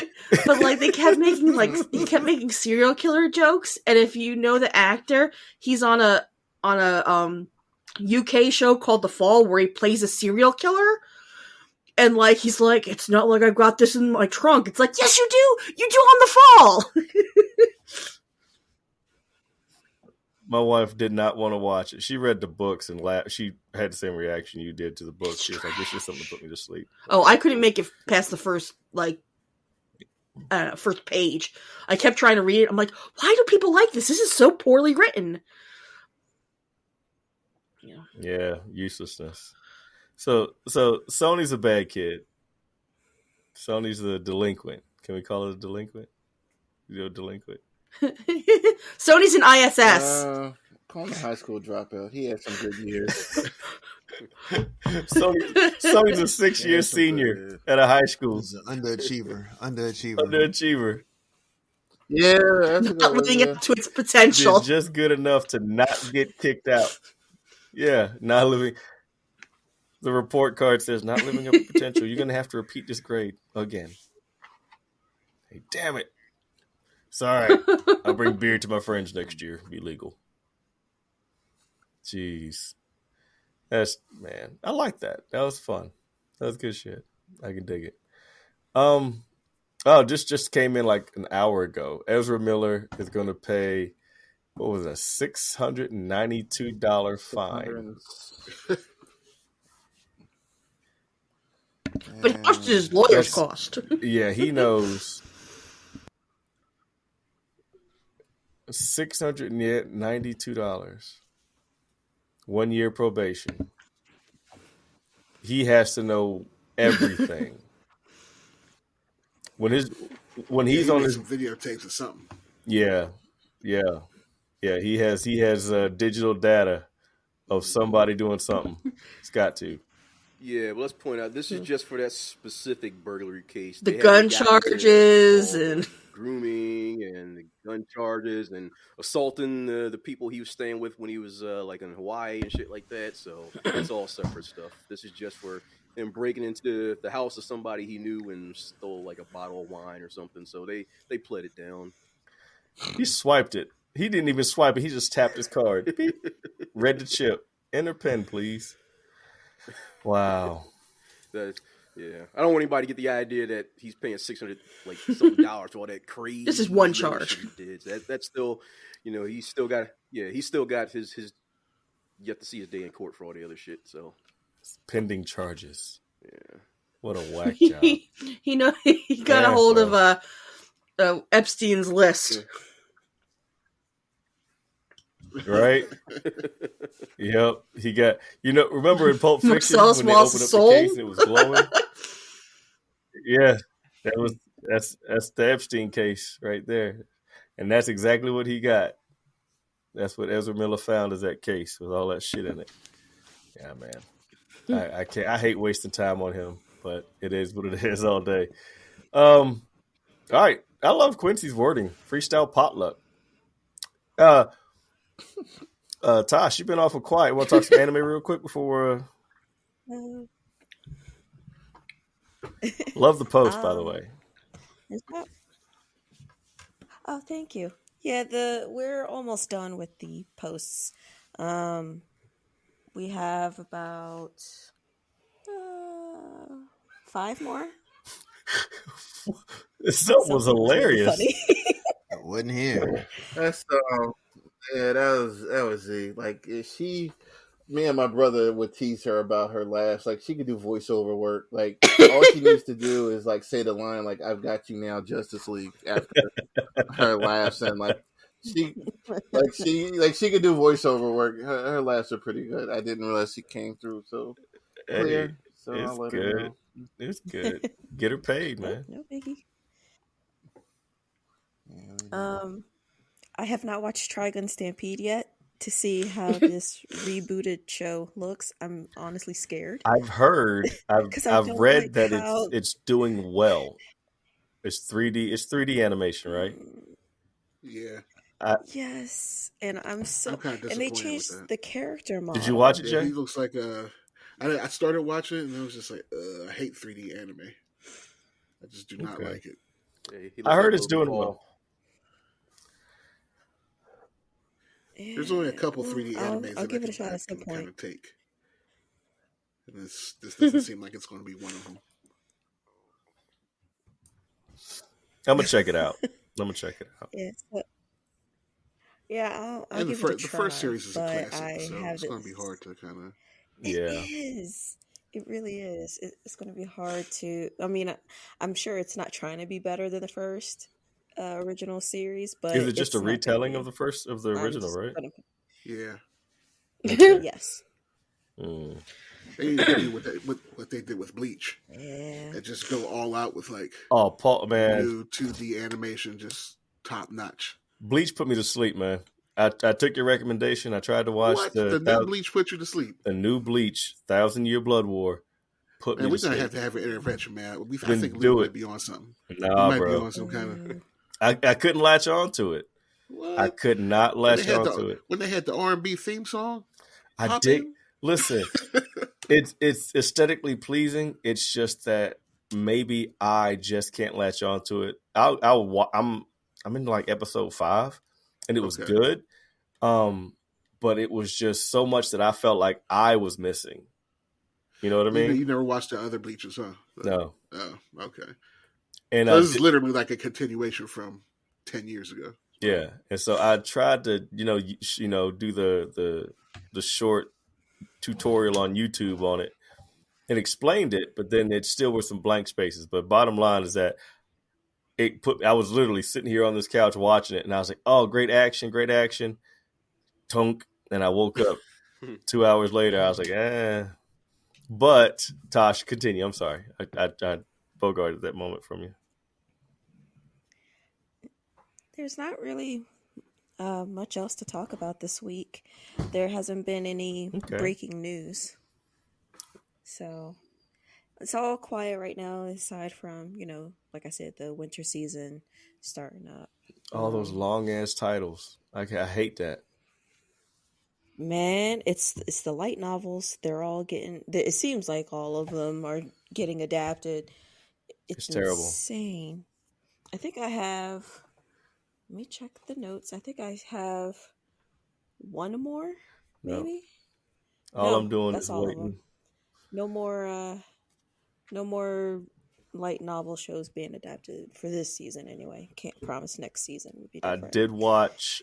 like they kept making serial killer jokes, and if you know the actor, he's on a UK show called The Fall where he plays a serial killer. And like he's like, it's not like I've got this in my trunk. It's like, yes, you do. You do on The Fall. My wife did not want to watch it. She read the books and laughed. She had the same reaction you did to the books. She was like, "This is something to put me to sleep." Oh, I couldn't make it past the first first page. I kept trying to read it. I'm like, why do people like this? This is so poorly written. Yeah, uselessness. So Sony's a bad kid. Sony's the delinquent. Can we call it a delinquent? Delinquent. Sony's an ISS. Call him a high school dropout. He had some good years. Sony's a 6-year senior at a high school. He's an underachiever. Yeah, that's not living up to its potential. Just good enough to not get kicked out. Yeah, not living. The report card says not living up to potential. You're gonna have to repeat this grade again. Hey, damn it! Sorry, I'll bring beer to my friends next year. Be legal. Jeez, I like that. That was fun. That was good shit. I can dig it. Just came in like an hour ago. Ezra Miller is going to pay, what was that, $692 fine. But how much does his lawyers cost? Yeah, he knows. $692. 1 year probation. He has to know everything. When he's on his videotapes or something. Yeah. He has digital data of somebody doing something. It's got to. Yeah, well, let's point out this is just for that specific burglary case. The gun charges and grooming and the gun charges and assaulting the people he was staying with when he was like in Hawaii and shit like that. So it's all separate stuff. This is just for him breaking into the house of somebody he knew and stole like a bottle of wine or something. So they pled it down. He swiped it. He didn't even swipe it. He just tapped his card. Read the chip. Enter pen, please. Wow. Yeah. I don't want anybody to get the idea that he's paying $600 something for all that crazy. This is one charge. He did. That's still, he's still got his. You have to see his day in court for all the other shit. So pending charges. Yeah. What a whack job. He got a hold of Epstein's list. Right? Yep. He got, remember in Pulp Fiction when they opened up the case and it was glowing? Yeah. That's the Epstein case right there. And that's exactly what he got. That's what Ezra Miller found is that case with all that shit in it. Yeah, man. I can't. I hate wasting time on him, but it is what it is all day. All right. I love Quincy's wording. Freestyle potluck. Tosh, you've been awful quiet. Want to talk some anime real quick before? Love the post, by the way. Oh, thank you. Yeah, we're almost done with the posts. We have about 5 more. This stuff was hilarious. I wasn't here. That's Yeah, that was it. Like me and my brother would tease her about her laughs. Like she could do voiceover work. Like all she needs to do is like say the line like "I've got you now, Justice League" after her laughs, and she she could do voiceover work. Her laughs are pretty good. I didn't realize she came through so Hey, clear, so I'll it's let her good. know. It's good. Get her paid, No, man. no biggie. Yeah, I have not watched Trigun Stampede yet to see how this rebooted show looks. I'm honestly scared I've heard, because I I've don't read like that how. it's doing well. It's 3D. It's 3D animation, right? Yeah, I, Yes, and I'm kind of and they disappointed with changed that. the character did you watch model. it, Yeah, he Jay? looks like I started watching it and I was just like, I hate 3D anime. I just do not Okay. like it. Yeah, he I looks like heard it's Logan doing Paul. well. There's only a Yeah, couple well, 3D I'll animes I'll that give it a shot I at some can kind point. of take, and this doesn't seem like it's going to be one of them. I'm gonna check it out. I'm gonna check it out. Yeah, yeah, I'll And give it a the first try. series is a But classic, I so have it's going to be this. hard to kind of. It Yeah. is. It really is. It's going to be hard to. I mean, I'm sure it's not trying to be better than the first original series, Is but it just a it's not going to retelling of be. the first of the I'm original, just right? going Yeah, Okay. to. Yes. Mm. they need to do what they did with Bleach, Yeah. and just go all out with like Oh, Paul, man, new 2D animation, just top notch. Bleach put me to sleep, man. I took your recommendation. I tried to watch What the new Bleach put you to sleep? the new Bleach, 1,000-Year Blood War, put Man, me we're to gonna sleep. have to have an intervention, man. I Then think Lee do it. might be on something. He Nah, might be bro. on some kind of I couldn't latch on to it. I what? could not When they latch had on the to it. when they had the R&B theme song I dig. popping. Listen, it's aesthetically pleasing. It's just that maybe I just can't latch on to it. I'm in like episode 5, and it was Okay. good. But it was just so much that I felt like I was missing. You know what I mean? You never watched the other Bleachers, huh? No. Oh, okay. And So this is literally like a continuation from 10 years ago. Yeah, and so I tried to, do the short tutorial on YouTube on it and explained it, but then it still were some blank spaces. But bottom line is that I was literally sitting here on this couch watching it, and I was like, "Oh, great action, tunk!" And I woke up 2 hours later. I was like, "eh." But Tosh, continue. I'm sorry, I bogarted that moment from you. There's not really much else to talk about this week. There hasn't been any breaking news. So it's all quiet right now, aside from, like I said, the winter season starting up. All those long ass titles. I hate that. Man, it's the light novels. They're all getting. It seems like all of them are getting adapted. It's terrible. Insane. I think I have. Let me check the notes. I think I have one more, maybe. All I'm doing is all waiting. No more light novel shows being adapted for this season. Anyway, can't promise next season would be different. I did watch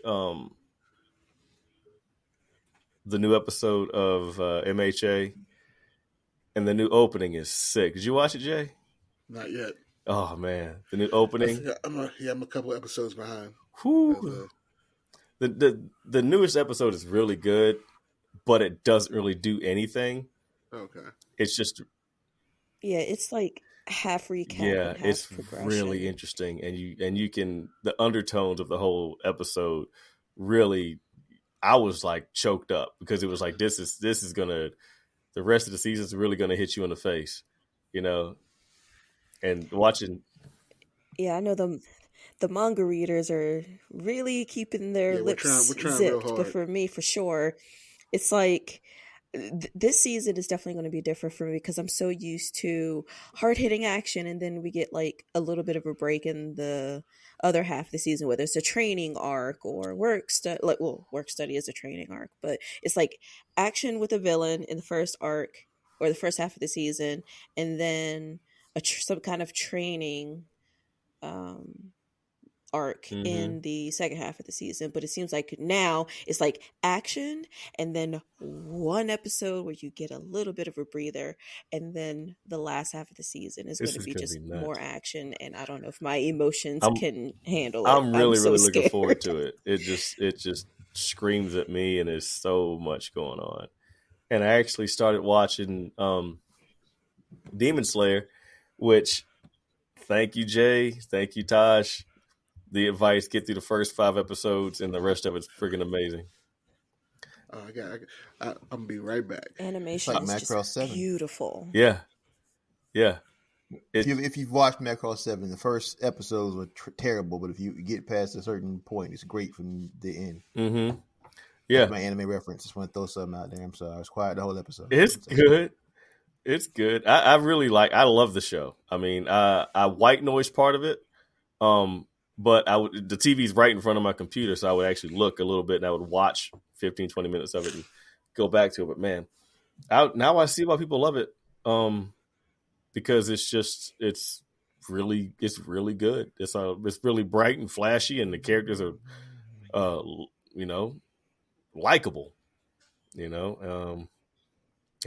the new episode of MHA, and the new opening is sick. Did you watch it, Jay? Not yet. Oh man, the new opening. I'm a couple episodes behind. The newest episode is really good, but it doesn't really do anything. Okay. It's just it's like half recap. Yeah, and half it's progression. really interesting, and you can the undertones of the whole episode really. I was like choked up because it was like this is gonna the rest of the season is really gonna hit you in the face, and watching. Yeah, I know the manga readers are really keeping their lips we're trying zipped, real hard. but for me, for sure, it's like this season is definitely going to be different for me because I'm so used to hard-hitting action, and then we get like a little bit of a break in the other half of the season, whether it's a training arc or work study. Work study is a training arc, but it's like action with a villain in the first arc or the first half of the season, and then some kind of training arc in the second half of the season, but it seems like now it's like action and then one episode where you get a little bit of a breather, and then the last half of the season is going to be just more action, and I don't know if my emotions can handle it. I'm really looking forward to it. It just screams at me, and there's so much going on. And I actually started watching Demon Slayer, which, thank you, Jay, thank you, Taj. The advice: get through the first 5 episodes, and the rest of it's freaking amazing. I'm gonna be right back. Animation like is just 7. Beautiful. Yeah. If you've watched Macross 7, the first episodes were terrible, but if you get past a certain point, it's great from the end. Mm-hmm. Yeah, that's my anime reference. Just want to throw something out there. I'm sorry, I was quiet the whole episode. It's good. It's good. I really I love the show. I mean, I white noise part of it. But the TV's right in front of my computer, so I would actually look a little bit, and I would watch 15, 20 minutes of it and go back to it. But man, now I see why people love it, because it's really good. It's really bright and flashy, and the characters are, likable, and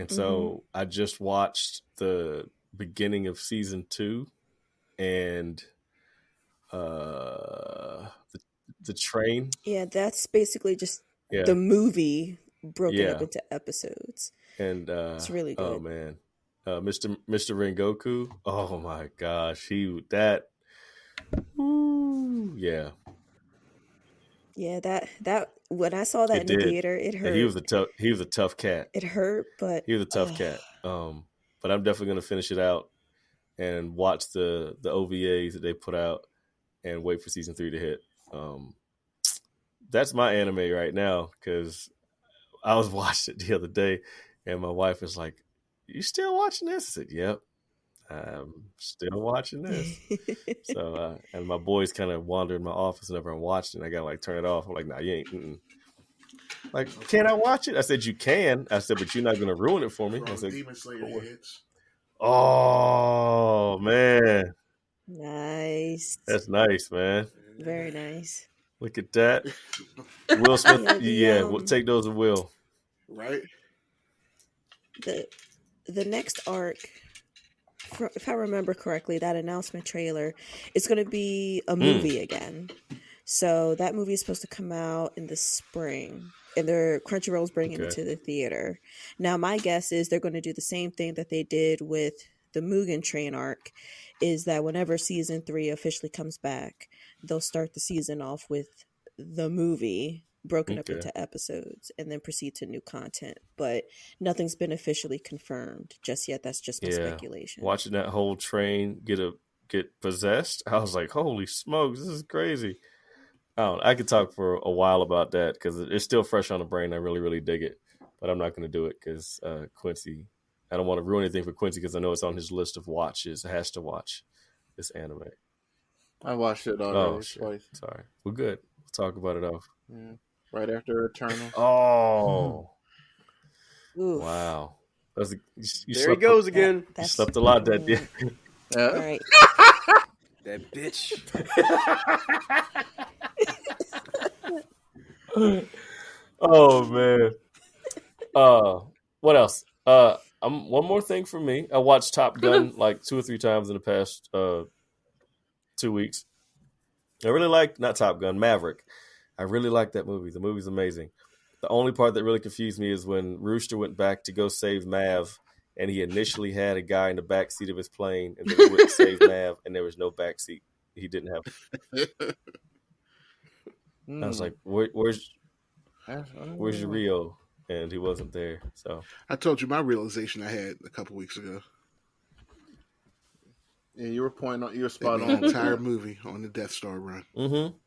so I just watched the beginning of season 2, and the train. Yeah, that's basically just the movie broken up into episodes, and it's really good. Oh man, Mr. Rengoku. Oh my gosh, that when I saw that in the theater, it hurt. And he was a tough cat. It hurt, but he was a tough cat. But I'm definitely gonna finish it out and watch the OVAs that they put out, and wait for season 3 to hit. That's my anime right now, because I was watching it the other day, and my wife was like, "You still watching this?" I said, "Yep, I'm still watching this." So, and my boys kind of wandered in my office whenever I'm watching it. I gotta turn it off. I'm like, "Nah, you ain't." Like, can I watch it? I said, "You can." I said, "But you're not gonna ruin it for me." I said, Demon Slayer hits. Oh man. Nice. That's nice, man. Very nice. Look at that. Will Smith. We'll take those to Will. Right. The next arc, if I remember correctly, that announcement trailer, it's going to be a movie again. So that movie is supposed to come out in the spring, and Crunchyroll's bringing it to the theater. Now, my guess is they're going to do the same thing that they did with the Mugen Train arc, is that whenever season 3 officially comes back, they'll start the season off with the movie broken up into episodes, and then proceed to new content. But nothing's been officially confirmed just yet. That's just my speculation. Watching that whole train get possessed, I was like, holy smokes, this is crazy. I could talk for a while about that, because it's still fresh on the brain. I really, really dig it, but I'm not going to do it because Quincy. I don't want to ruin anything for Quincy, because I know it's on his list of watches. It has to watch this anime. I watched it already twice. Sorry. We're good. We'll talk about it off. Yeah. Right after Eternal. Oh. Wow. There he goes again. You slept a lot that day. All right. That bitch. Oh, man. What else? One more thing for me. I watched Top Gun like 2 or 3 times in the past 2 weeks. I really liked, not Top Gun, Maverick. I really liked that movie. The movie's amazing. The only part that really confused me is when Rooster went back to go save Mav, and he initially had a guy in the back seat of his plane, and then he went to save Mav, and there was no back seat. He didn't have. I was like, where's your Rio? And he wasn't there. So I told you my realization I had a couple weeks ago. Yeah, you were spot on. The entire movie on the Death Star run. Mm-hmm.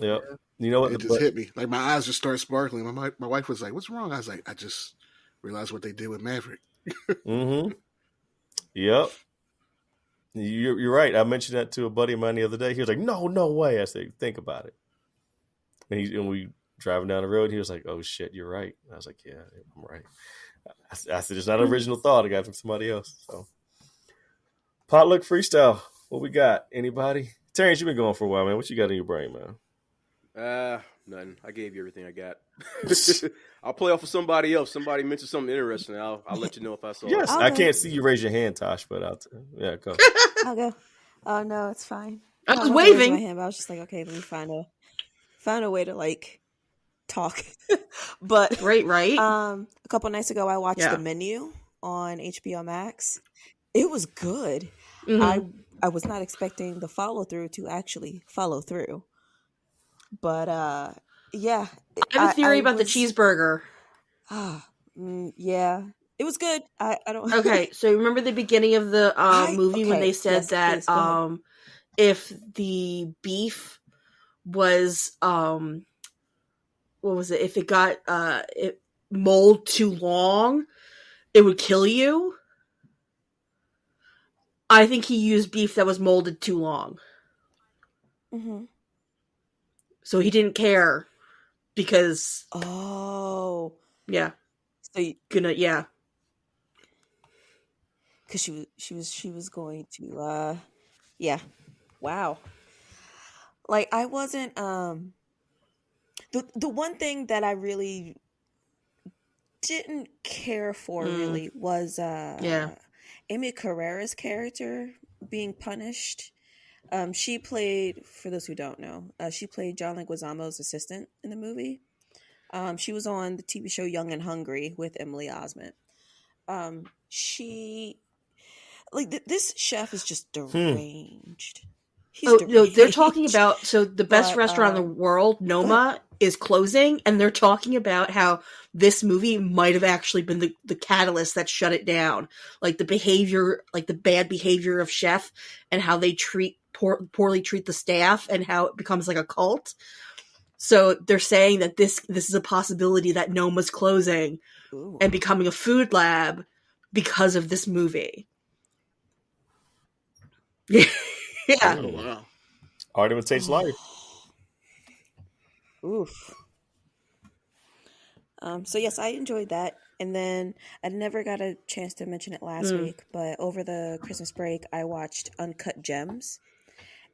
Yep. You know what? It just hit me. Like, my eyes just started sparkling. My wife was like, "What's wrong?" I was like, "I just realized what they did with Maverick." Mm-hmm. Yep. You're right. I mentioned that to a buddy of mine the other day. He was like, "No way." I said, "Think about it." And we driving down the road. He was like, "Oh shit, you're right." I was like, "Yeah, I'm right." I said, "It's not an original thought. I got it from somebody else." So, potluck freestyle. What we got? Anybody? Terrence, you've been going for a while, man. What you got in your brain, man? Nothing. I gave you everything I got. I'll play off of somebody else. Somebody mentioned something interesting. I'll let you know if I saw yes, it. I can't see you raise your hand, Tosh, but yeah, go. I'll go. Oh no, it's fine. I was wasn't raising waving. my hand, but I was just like, okay, let me find a way to like talk. But right. A couple nights ago, I watched The Menu on HBO Max. It was good. Mm-hmm. I was not expecting the follow through to actually follow through, but yeah. I have a theory about the cheeseburger. Yeah, it was good. I don't. Okay, so remember the beginning of the movie when they said that if the beef was what was it? If it got it mold too long, it would kill you. I think he used beef that was molded too long. Mm-hmm. So he didn't care because yeah. So yeah. Because she was going to yeah. Wow. Like I wasn't the one thing that I really didn't care for really was Amy Carrera's character being punished. She played, for those who don't know, she played John Leguizamo's assistant in the movie. She was on the TV show Young and Hungry with Emily Osment. She this chef is just deranged. No, they're talking about the best restaurant in the world, Noma, is closing, and they're talking about how this movie might have actually been the catalyst that shut it down. Like the behavior, like the bad behavior of chef, and how they poorly treat the staff, and how it becomes like a cult. So they're saying that this is a possibility that Noma's closing and becoming a food lab because of this movie. Yeah. Oh, wow. Art imitates life. Oof. So yes, I enjoyed that. And then I never got a chance to mention it last week, but over the Christmas break, I watched Uncut Gems,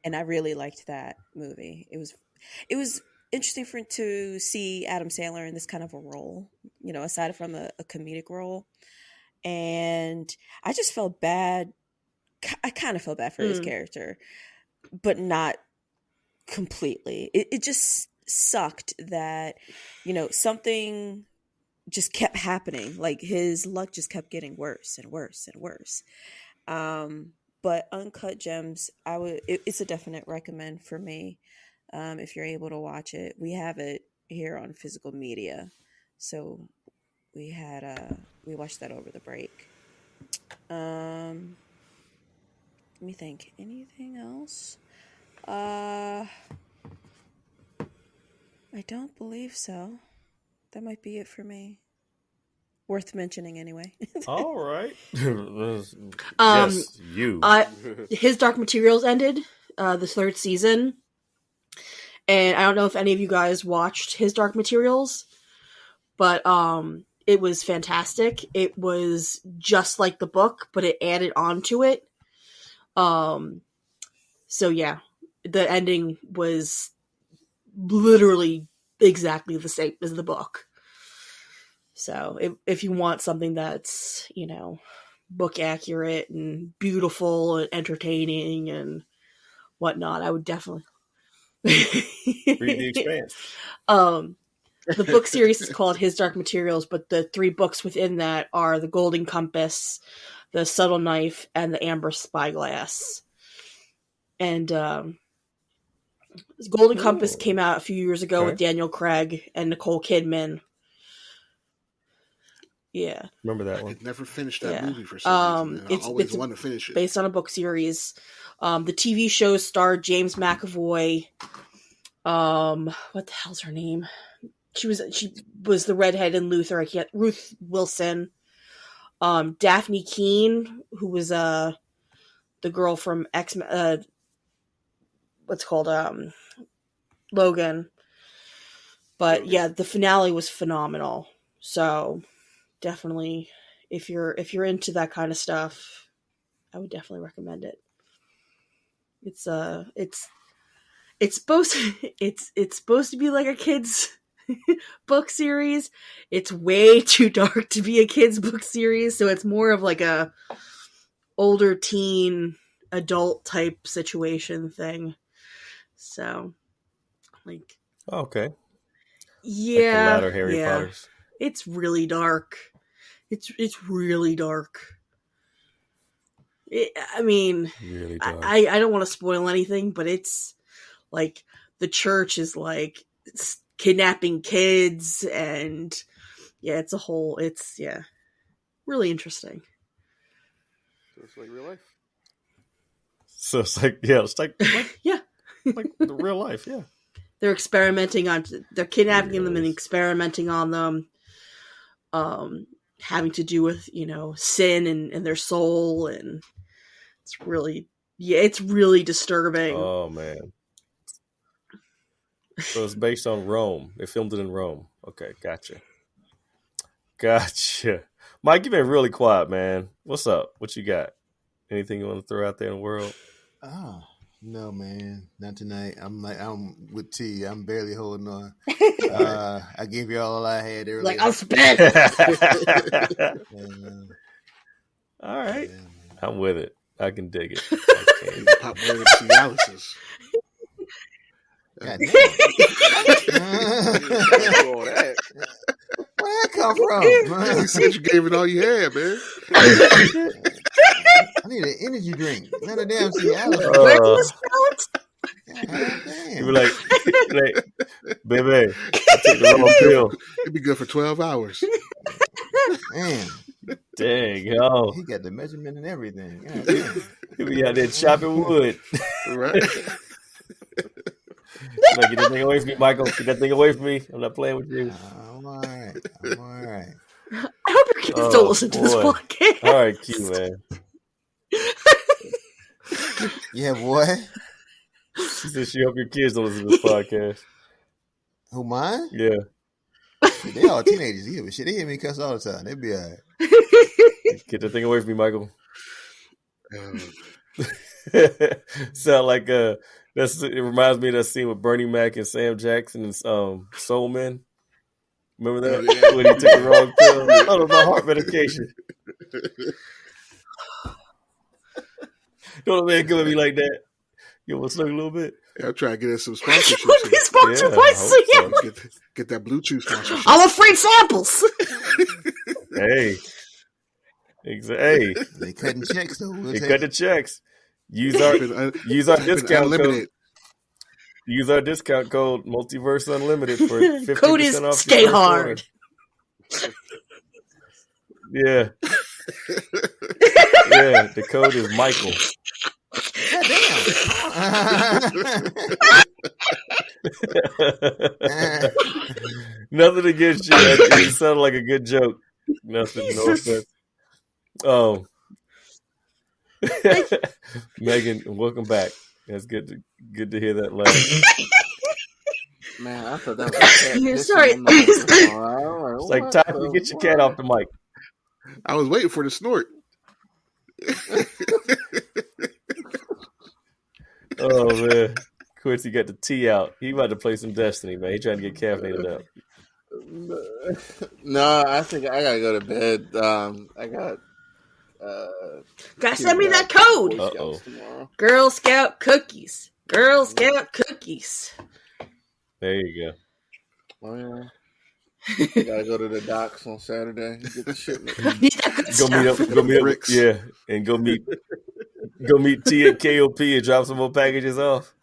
and I really liked that movie. It was interesting to see Adam Sandler in this kind of a role, you know, aside from a comedic role. And I just felt bad. I kind of felt bad for his character, but not completely. It just sucked that, you know, something just kept happening. Like his luck just kept getting worse and worse and worse. But Uncut Gems, it's a definite recommend for me. If you're able to watch it, we have it here on physical media, so we watched that over the break. Let me think. Anything else? I don't believe so. That might be it for me. Worth mentioning anyway. All right. Yes, you. His Dark Materials ended, the third season. And I don't know if any of you guys watched His Dark Materials, but it was fantastic. It was just like the book, but it added on to it. So yeah, the ending was literally exactly the same as the book. So if you want something that's, you know, book accurate and beautiful and entertaining and whatnot, I would definitely read The Expanse. The book series is called His Dark Materials, but the 3 books within that are The Golden Compass, The Subtle Knife, and The Amber Spyglass. And Golden Compass came out a few years ago with Daniel Craig and Nicole Kidman. Yeah. Remember that one? I could never finish that movie for some reason. I always want to finish it. Based on a book series. The TV show starred James McAvoy. What the hell's her name? She was the redhead in Luther. Ruth Wilson. Daphne Keane, who was the girl from X-Men, what's called Logan. But yeah, the finale was phenomenal. So definitely, if you're into that kind of stuff, I would definitely recommend it. It's supposed to be like a kid's book series. It's way too dark to be a kid's book series, so it's more of like a older teen adult type situation thing. So, like, okay, yeah, like the latter Harry Potters. It's really dark. It's really dark. I mean, really dark. I don't want to spoil anything, but it's like the church is like kidnapping kids, and it's really interesting. So it's like real life. So it's like yeah, like the real life. Yeah, they're kidnapping them and experimenting on them, having to do with sin and their soul, and it's really disturbing. Oh man. So it's based on Rome. They filmed it in Rome. Okay, gotcha. Mike, you've been really quiet, man. What's up? What you got? Anything you want to throw out there in the world? Oh, no, man. Not tonight. I'm with T. I'm barely holding on. I gave you all I had earlier. Like, I'll spend. All right. Yeah, I'm with it. I can dig it. Pop dialysis. God damn. Where'd that come from? You said you gave it all you had, man. I need an energy drink. Not a damn Cialis. You be like, baby, I take the wrong pill. It'd be good for 12 hours. Man. Dang, yo. He got the measurement and everything. He be out there chopping wood. Right. Like, get that thing away from me, Michael. Get that thing away from me. I'm not playing with you. I'm all right. I hope your kids don't listen to this podcast. All right, Q, man. Yeah, boy. She said she hope your kids don't listen to this podcast. Who, mine? Yeah. They all teenagers. Yeah, but shit, they hear me cuss all the time. They be all right. Get that thing away from me, Michael. Sound like it reminds me of that scene with Bernie Mac and Sam Jackson and Soul Man. Remember that? Oh, yeah. When he took the wrong pill? Oh, it was my heart medication. Don't let man come at me like that. You want to smoke a little bit? Yeah, I'm trying to get us some sponsorships. Get that Bluetooth sponsorship. I want free samples. Hey. Hey. They cutting checks though. They cut the checks. Use our discount code. Use our discount code Multiverse Unlimited for 50% code is off. Stay Hard. Yeah. Yeah, the code is Michael. Nothing against you. It sounded like a good joke. Nothing. No offense. Megan, welcome back. It's good to hear that laugh. Man, I thought that was You're sorry. It's like time to get your cat off the mic. I was waiting for the snort. Oh man, Quincy got the tea out. He about to play some Destiny, man. He trying to get caffeinated up. No, I think I gotta go to bed. I got. Gotta send me that code. Girl Scout cookies. Girl Scout cookies. There you go. Oh yeah. You gotta go to the docks on Saturday. Get the shit. Go meet up. Yeah, and go meet T at KOP and drop some more packages off.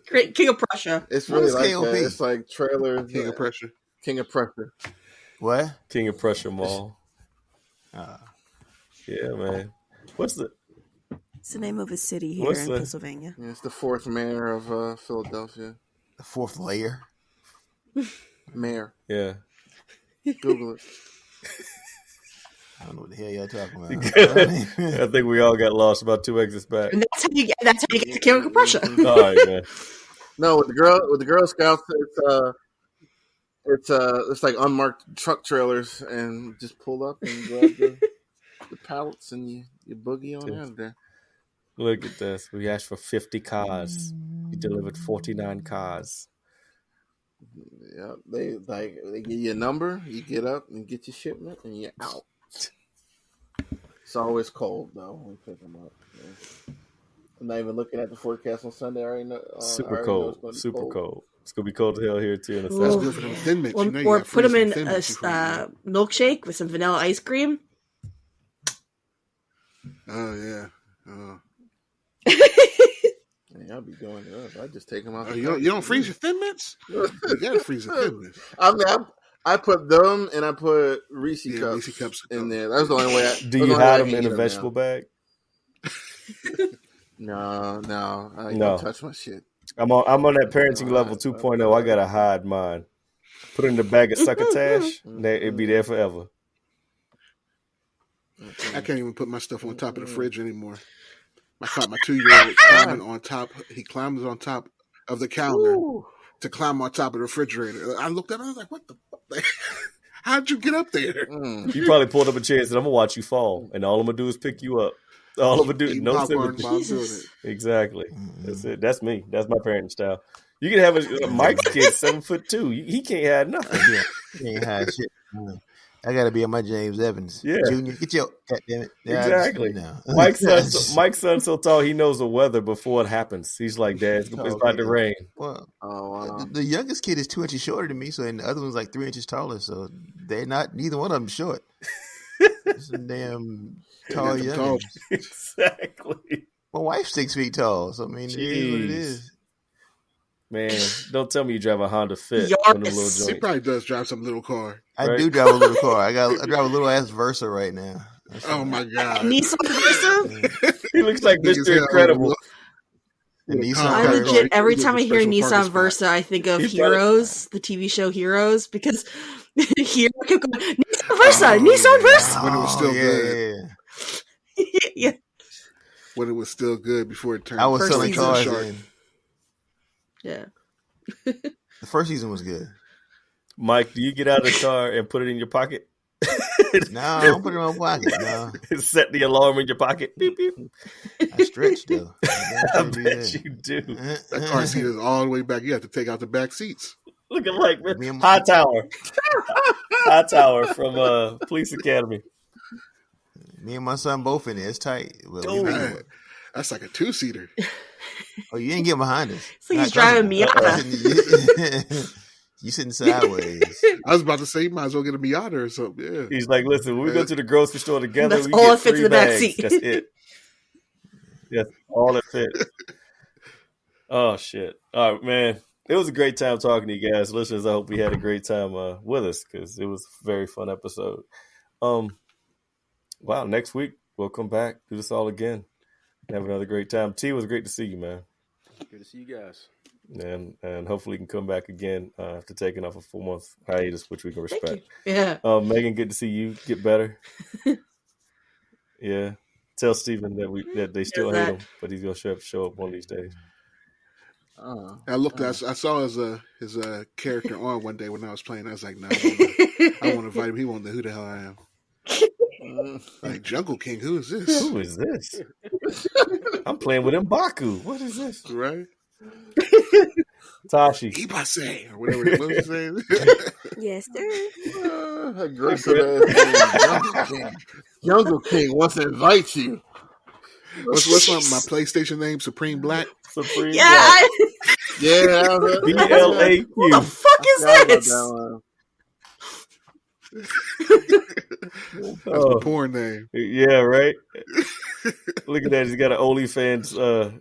Great King of Prussia. It's really like KOP? That. It's like trailers. King of Prussia. King of Prussia. What? King of Prussia Mall. Yeah, man. It's the name of a city here in Pennsylvania. Yeah, it's the fourth mayor of Philadelphia. The fourth layer? Mayor. Yeah. Google it. I don't know what the hell y'all talking about. I think we all got lost about 2 exits back. And that's how you get to King of Prussia. All right, man. No, with the Girl Scouts, it's like unmarked truck trailers, and just pull up and grab the pallets and you boogie on out of there. Look at this. We asked for 50 cars. He delivered 49 cars. Yeah, they give you a number, you get up and get your shipment, and you're out. It's always cold though when you pick them up. Yeah. I'm not even looking at the forecast on Sunday. I already know. Super cold. Super cold. It's gonna be cold as hell here too. In the That's good for them Thin Mints. Or put them in a milkshake with some vanilla ice cream. Oh yeah. Yeah, I'll be doing it. I just take them out. You don't freeze your Thin Mints? You gotta freeze your Thin Mints. I put them and I put Reese cups in there. That's the only way. Do you hide them in a vegetable bag? No. I don't touch my shit. I'm on that parenting level 2.0. I gotta hide mine. Put it in the bag of succotash. It'd be there forever. I can't even put my stuff on top of the fridge anymore. I caught my 2-year-old climbing on top. He climbs on top of the counter to climb on top of the refrigerator. I looked at him. I was like, "What the fuck? How'd you get up there?" You probably pulled up a chair and said, "I'm gonna watch you fall, and all I'm gonna do is pick you up." All I'm gonna do, no sympathy. Exactly. That's it. That's me. That's my parenting style. You can have Mike's kid 7'2". He can't have nothing. Yeah, he can't have shit. I gotta be on my James Evans. Yeah. Junior, get your goddamn it. Exactly. Mike's son so tall he knows the weather before it happens. He's like, "Dad, it's about to rain." Well, the youngest kid is 2 inches shorter than me, and the other one's like 3 inches taller. So they're not. Neither one of them short. Some damn tall youngins. Exactly. My wife's 6 feet tall, so I mean, it is what it is. Man, don't tell me you drive a Honda Fit. He probably does drive some little car. I do drive a little car. I drive a little ass Versa right now. Oh my god, Nissan Versa. He looks like Mr. Incredible. I legit every time I hear Nissan Versa, I think of Heroes, the TV show Heroes, because here I kept going Nissan Versa, Nissan Versa. When it was still good. Yeah. When it was still good before it turned. I was selling cars then. Yeah. The first season was good. Mike, do you get out of the car and put it in your pocket? No, I don't put it in my pocket. No. Set the alarm in your pocket. Beep, beep. I stretch though. I bet you do. That car seat is all the way back. You have to take out the back seats. Looking like High Tower. High Tower from Police Academy. Me and my son both in there. It's tight. That's like a 2-seater. Oh, you ain't getting behind us. So he's driving Miata. You sitting sideways. I was about to say, you might as well get a Miata or something. Yeah. He's like, "Listen, when we go to the grocery store together, that's we all get it fits 3 in the back bags. seat. That's it. That's all it fits." Oh shit! All right, man. It was a great time talking to you guys, listeners. I hope we had a great time with us because it was a very fun episode. Wow, next week we'll come back, do this all again, and have another great time. T, it was great to see you, man. Good to see you guys. And hopefully you can come back again after taking off a 4-month hiatus, which we can respect. Yeah. Megan, good to see you get better. Yeah. Tell Steven that they still hate him, but he's gonna show up one of these days. I saw his character on one day when I was playing. I was like, no, I want to invite him. He won't know who the hell I am. Like Jungle King, who is this? Who is this? I'm playing with M'Baku. What is this? Right? Tashi. Ibase, or whatever it was saying. Yes, sir. Aggressive ass Jungle King. Jungle King wants to invite you. What's my PlayStation name? Supreme Black? Supreme Yeah. Black. Yeah. BLAQ. What the fuck is this? That's the porn name. Yeah, right? Look at that. He's got an OnlyFans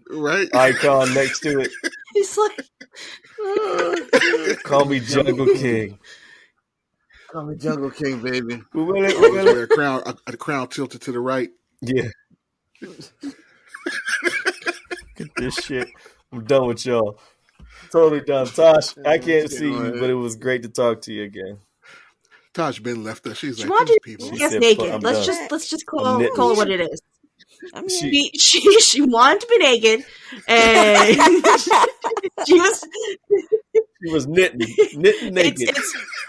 right icon next to it. He's like, Call me Jungle King. Call me Jungle King, baby. Wear a crown tilted to the right. Yeah. Get this shit. I'm done with y'all. Totally done. Tosh, I can't see you, but it was great to talk to you again. Tosh been left us. She's like, Wanted people. to get naked. Let's just call it what it is. She wanted to be naked, and she was She was knitting naked.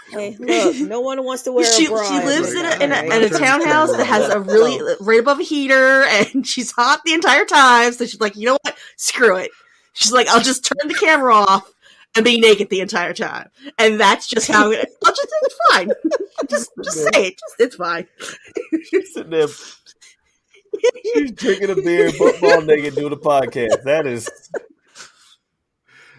Hey, look, no one wants to wear a bra. She lives in everywhere, a townhouse that has a really right above a heater, and she's hot the entire time. So she's like, you know what? Screw it. She's like, I'll just turn the camera off and be naked the entire time, and that's just how I'll just say it's fine. Just say it. It's fine. She's sitting there. She's drinking a beer, football naked, doing a podcast. That is.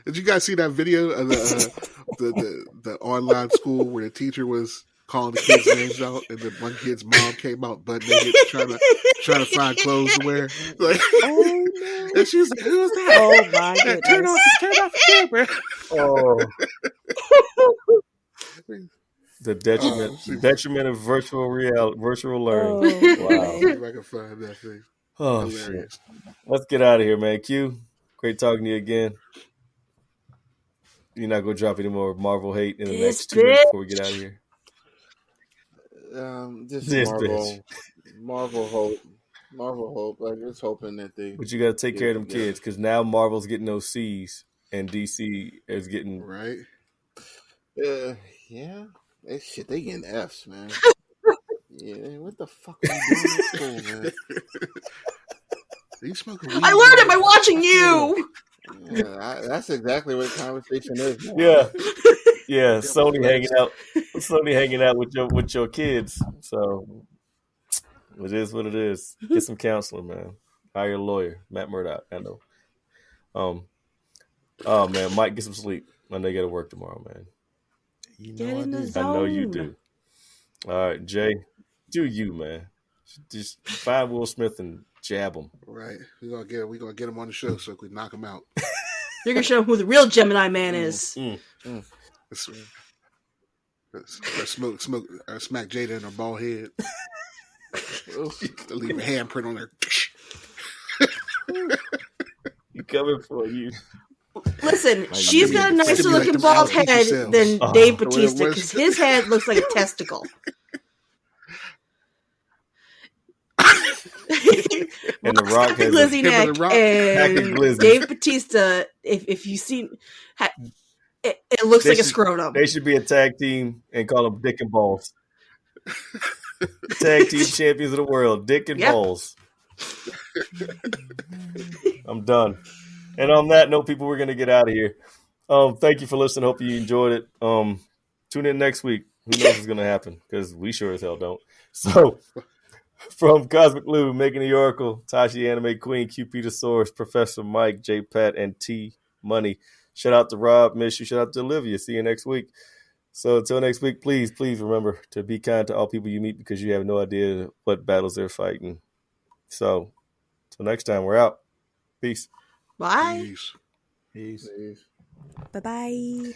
Did you guys see that video of the online school where the teacher was calling the kids' names out, and then one kid's mom came out butt naked trying to find clothes to wear? Like, oh, no. And she was like, "Who was that? Oh my goodness! Turn off the camera." Oh. The detriment of virtual learning. Oh, wow. See if I can find that thing. Oh, hilarious. Shit. Let's get out of here, man. Q, great talking to you again. You're not going to drop any more Marvel hate in the next 2 minutes before we get out of here? Just Marvel hope. Like, just hoping that they. But you got to take care of them kids, because now Marvel's getting those C's and DC is getting. Right. Yeah. They getting F's, man. Yeah, what the fuck are you doing at school, man? Are you smoking weed? I learned it by watching you. Yeah, that's exactly what the conversation is. Man. Yeah. Sony hanging out with your kids. So it is what it is. Get some counseling, man. Hire a lawyer, Matt Murdock. I know. Oh man, Mike, get some sleep. I know you got to work tomorrow, man. Get in the zone. I know you do. All right, Jay, do you, man? Just find Will Smith and jab him. Right. We're gonna get him on the show so we knock him out. You're gonna show him who the real Gemini man is. Smack Jada in her bald head. Leave a handprint on her. You coming for you? Listen, she's got a nicer looking bald head than Dave Bautista, because his head looks like a testicle. And The Rock has Glizzy neck, and Dave Bautista, if you see, it looks like a scrotum. They should be a tag team and call them Dick and Balls. Tag team champions of the world, Dick and Balls. I'm done. And on that note, people, we're going to get out of here. Thank you for listening. Hope you enjoyed it. Tune in next week. Who knows what's going to happen? Because we sure as hell don't. So, from Cosmic Lou, Making the Oracle, Tashi Anime Queen, Q Peter Source, Professor Mike, J Pat, and T Money. Shout out to Rob, miss you. Shout out to Olivia. See you next week. So until next week, please remember to be kind to all people you meet, because you have no idea what battles they're fighting. So, till next time, we're out. Peace. Bye. Peace. Bye-bye.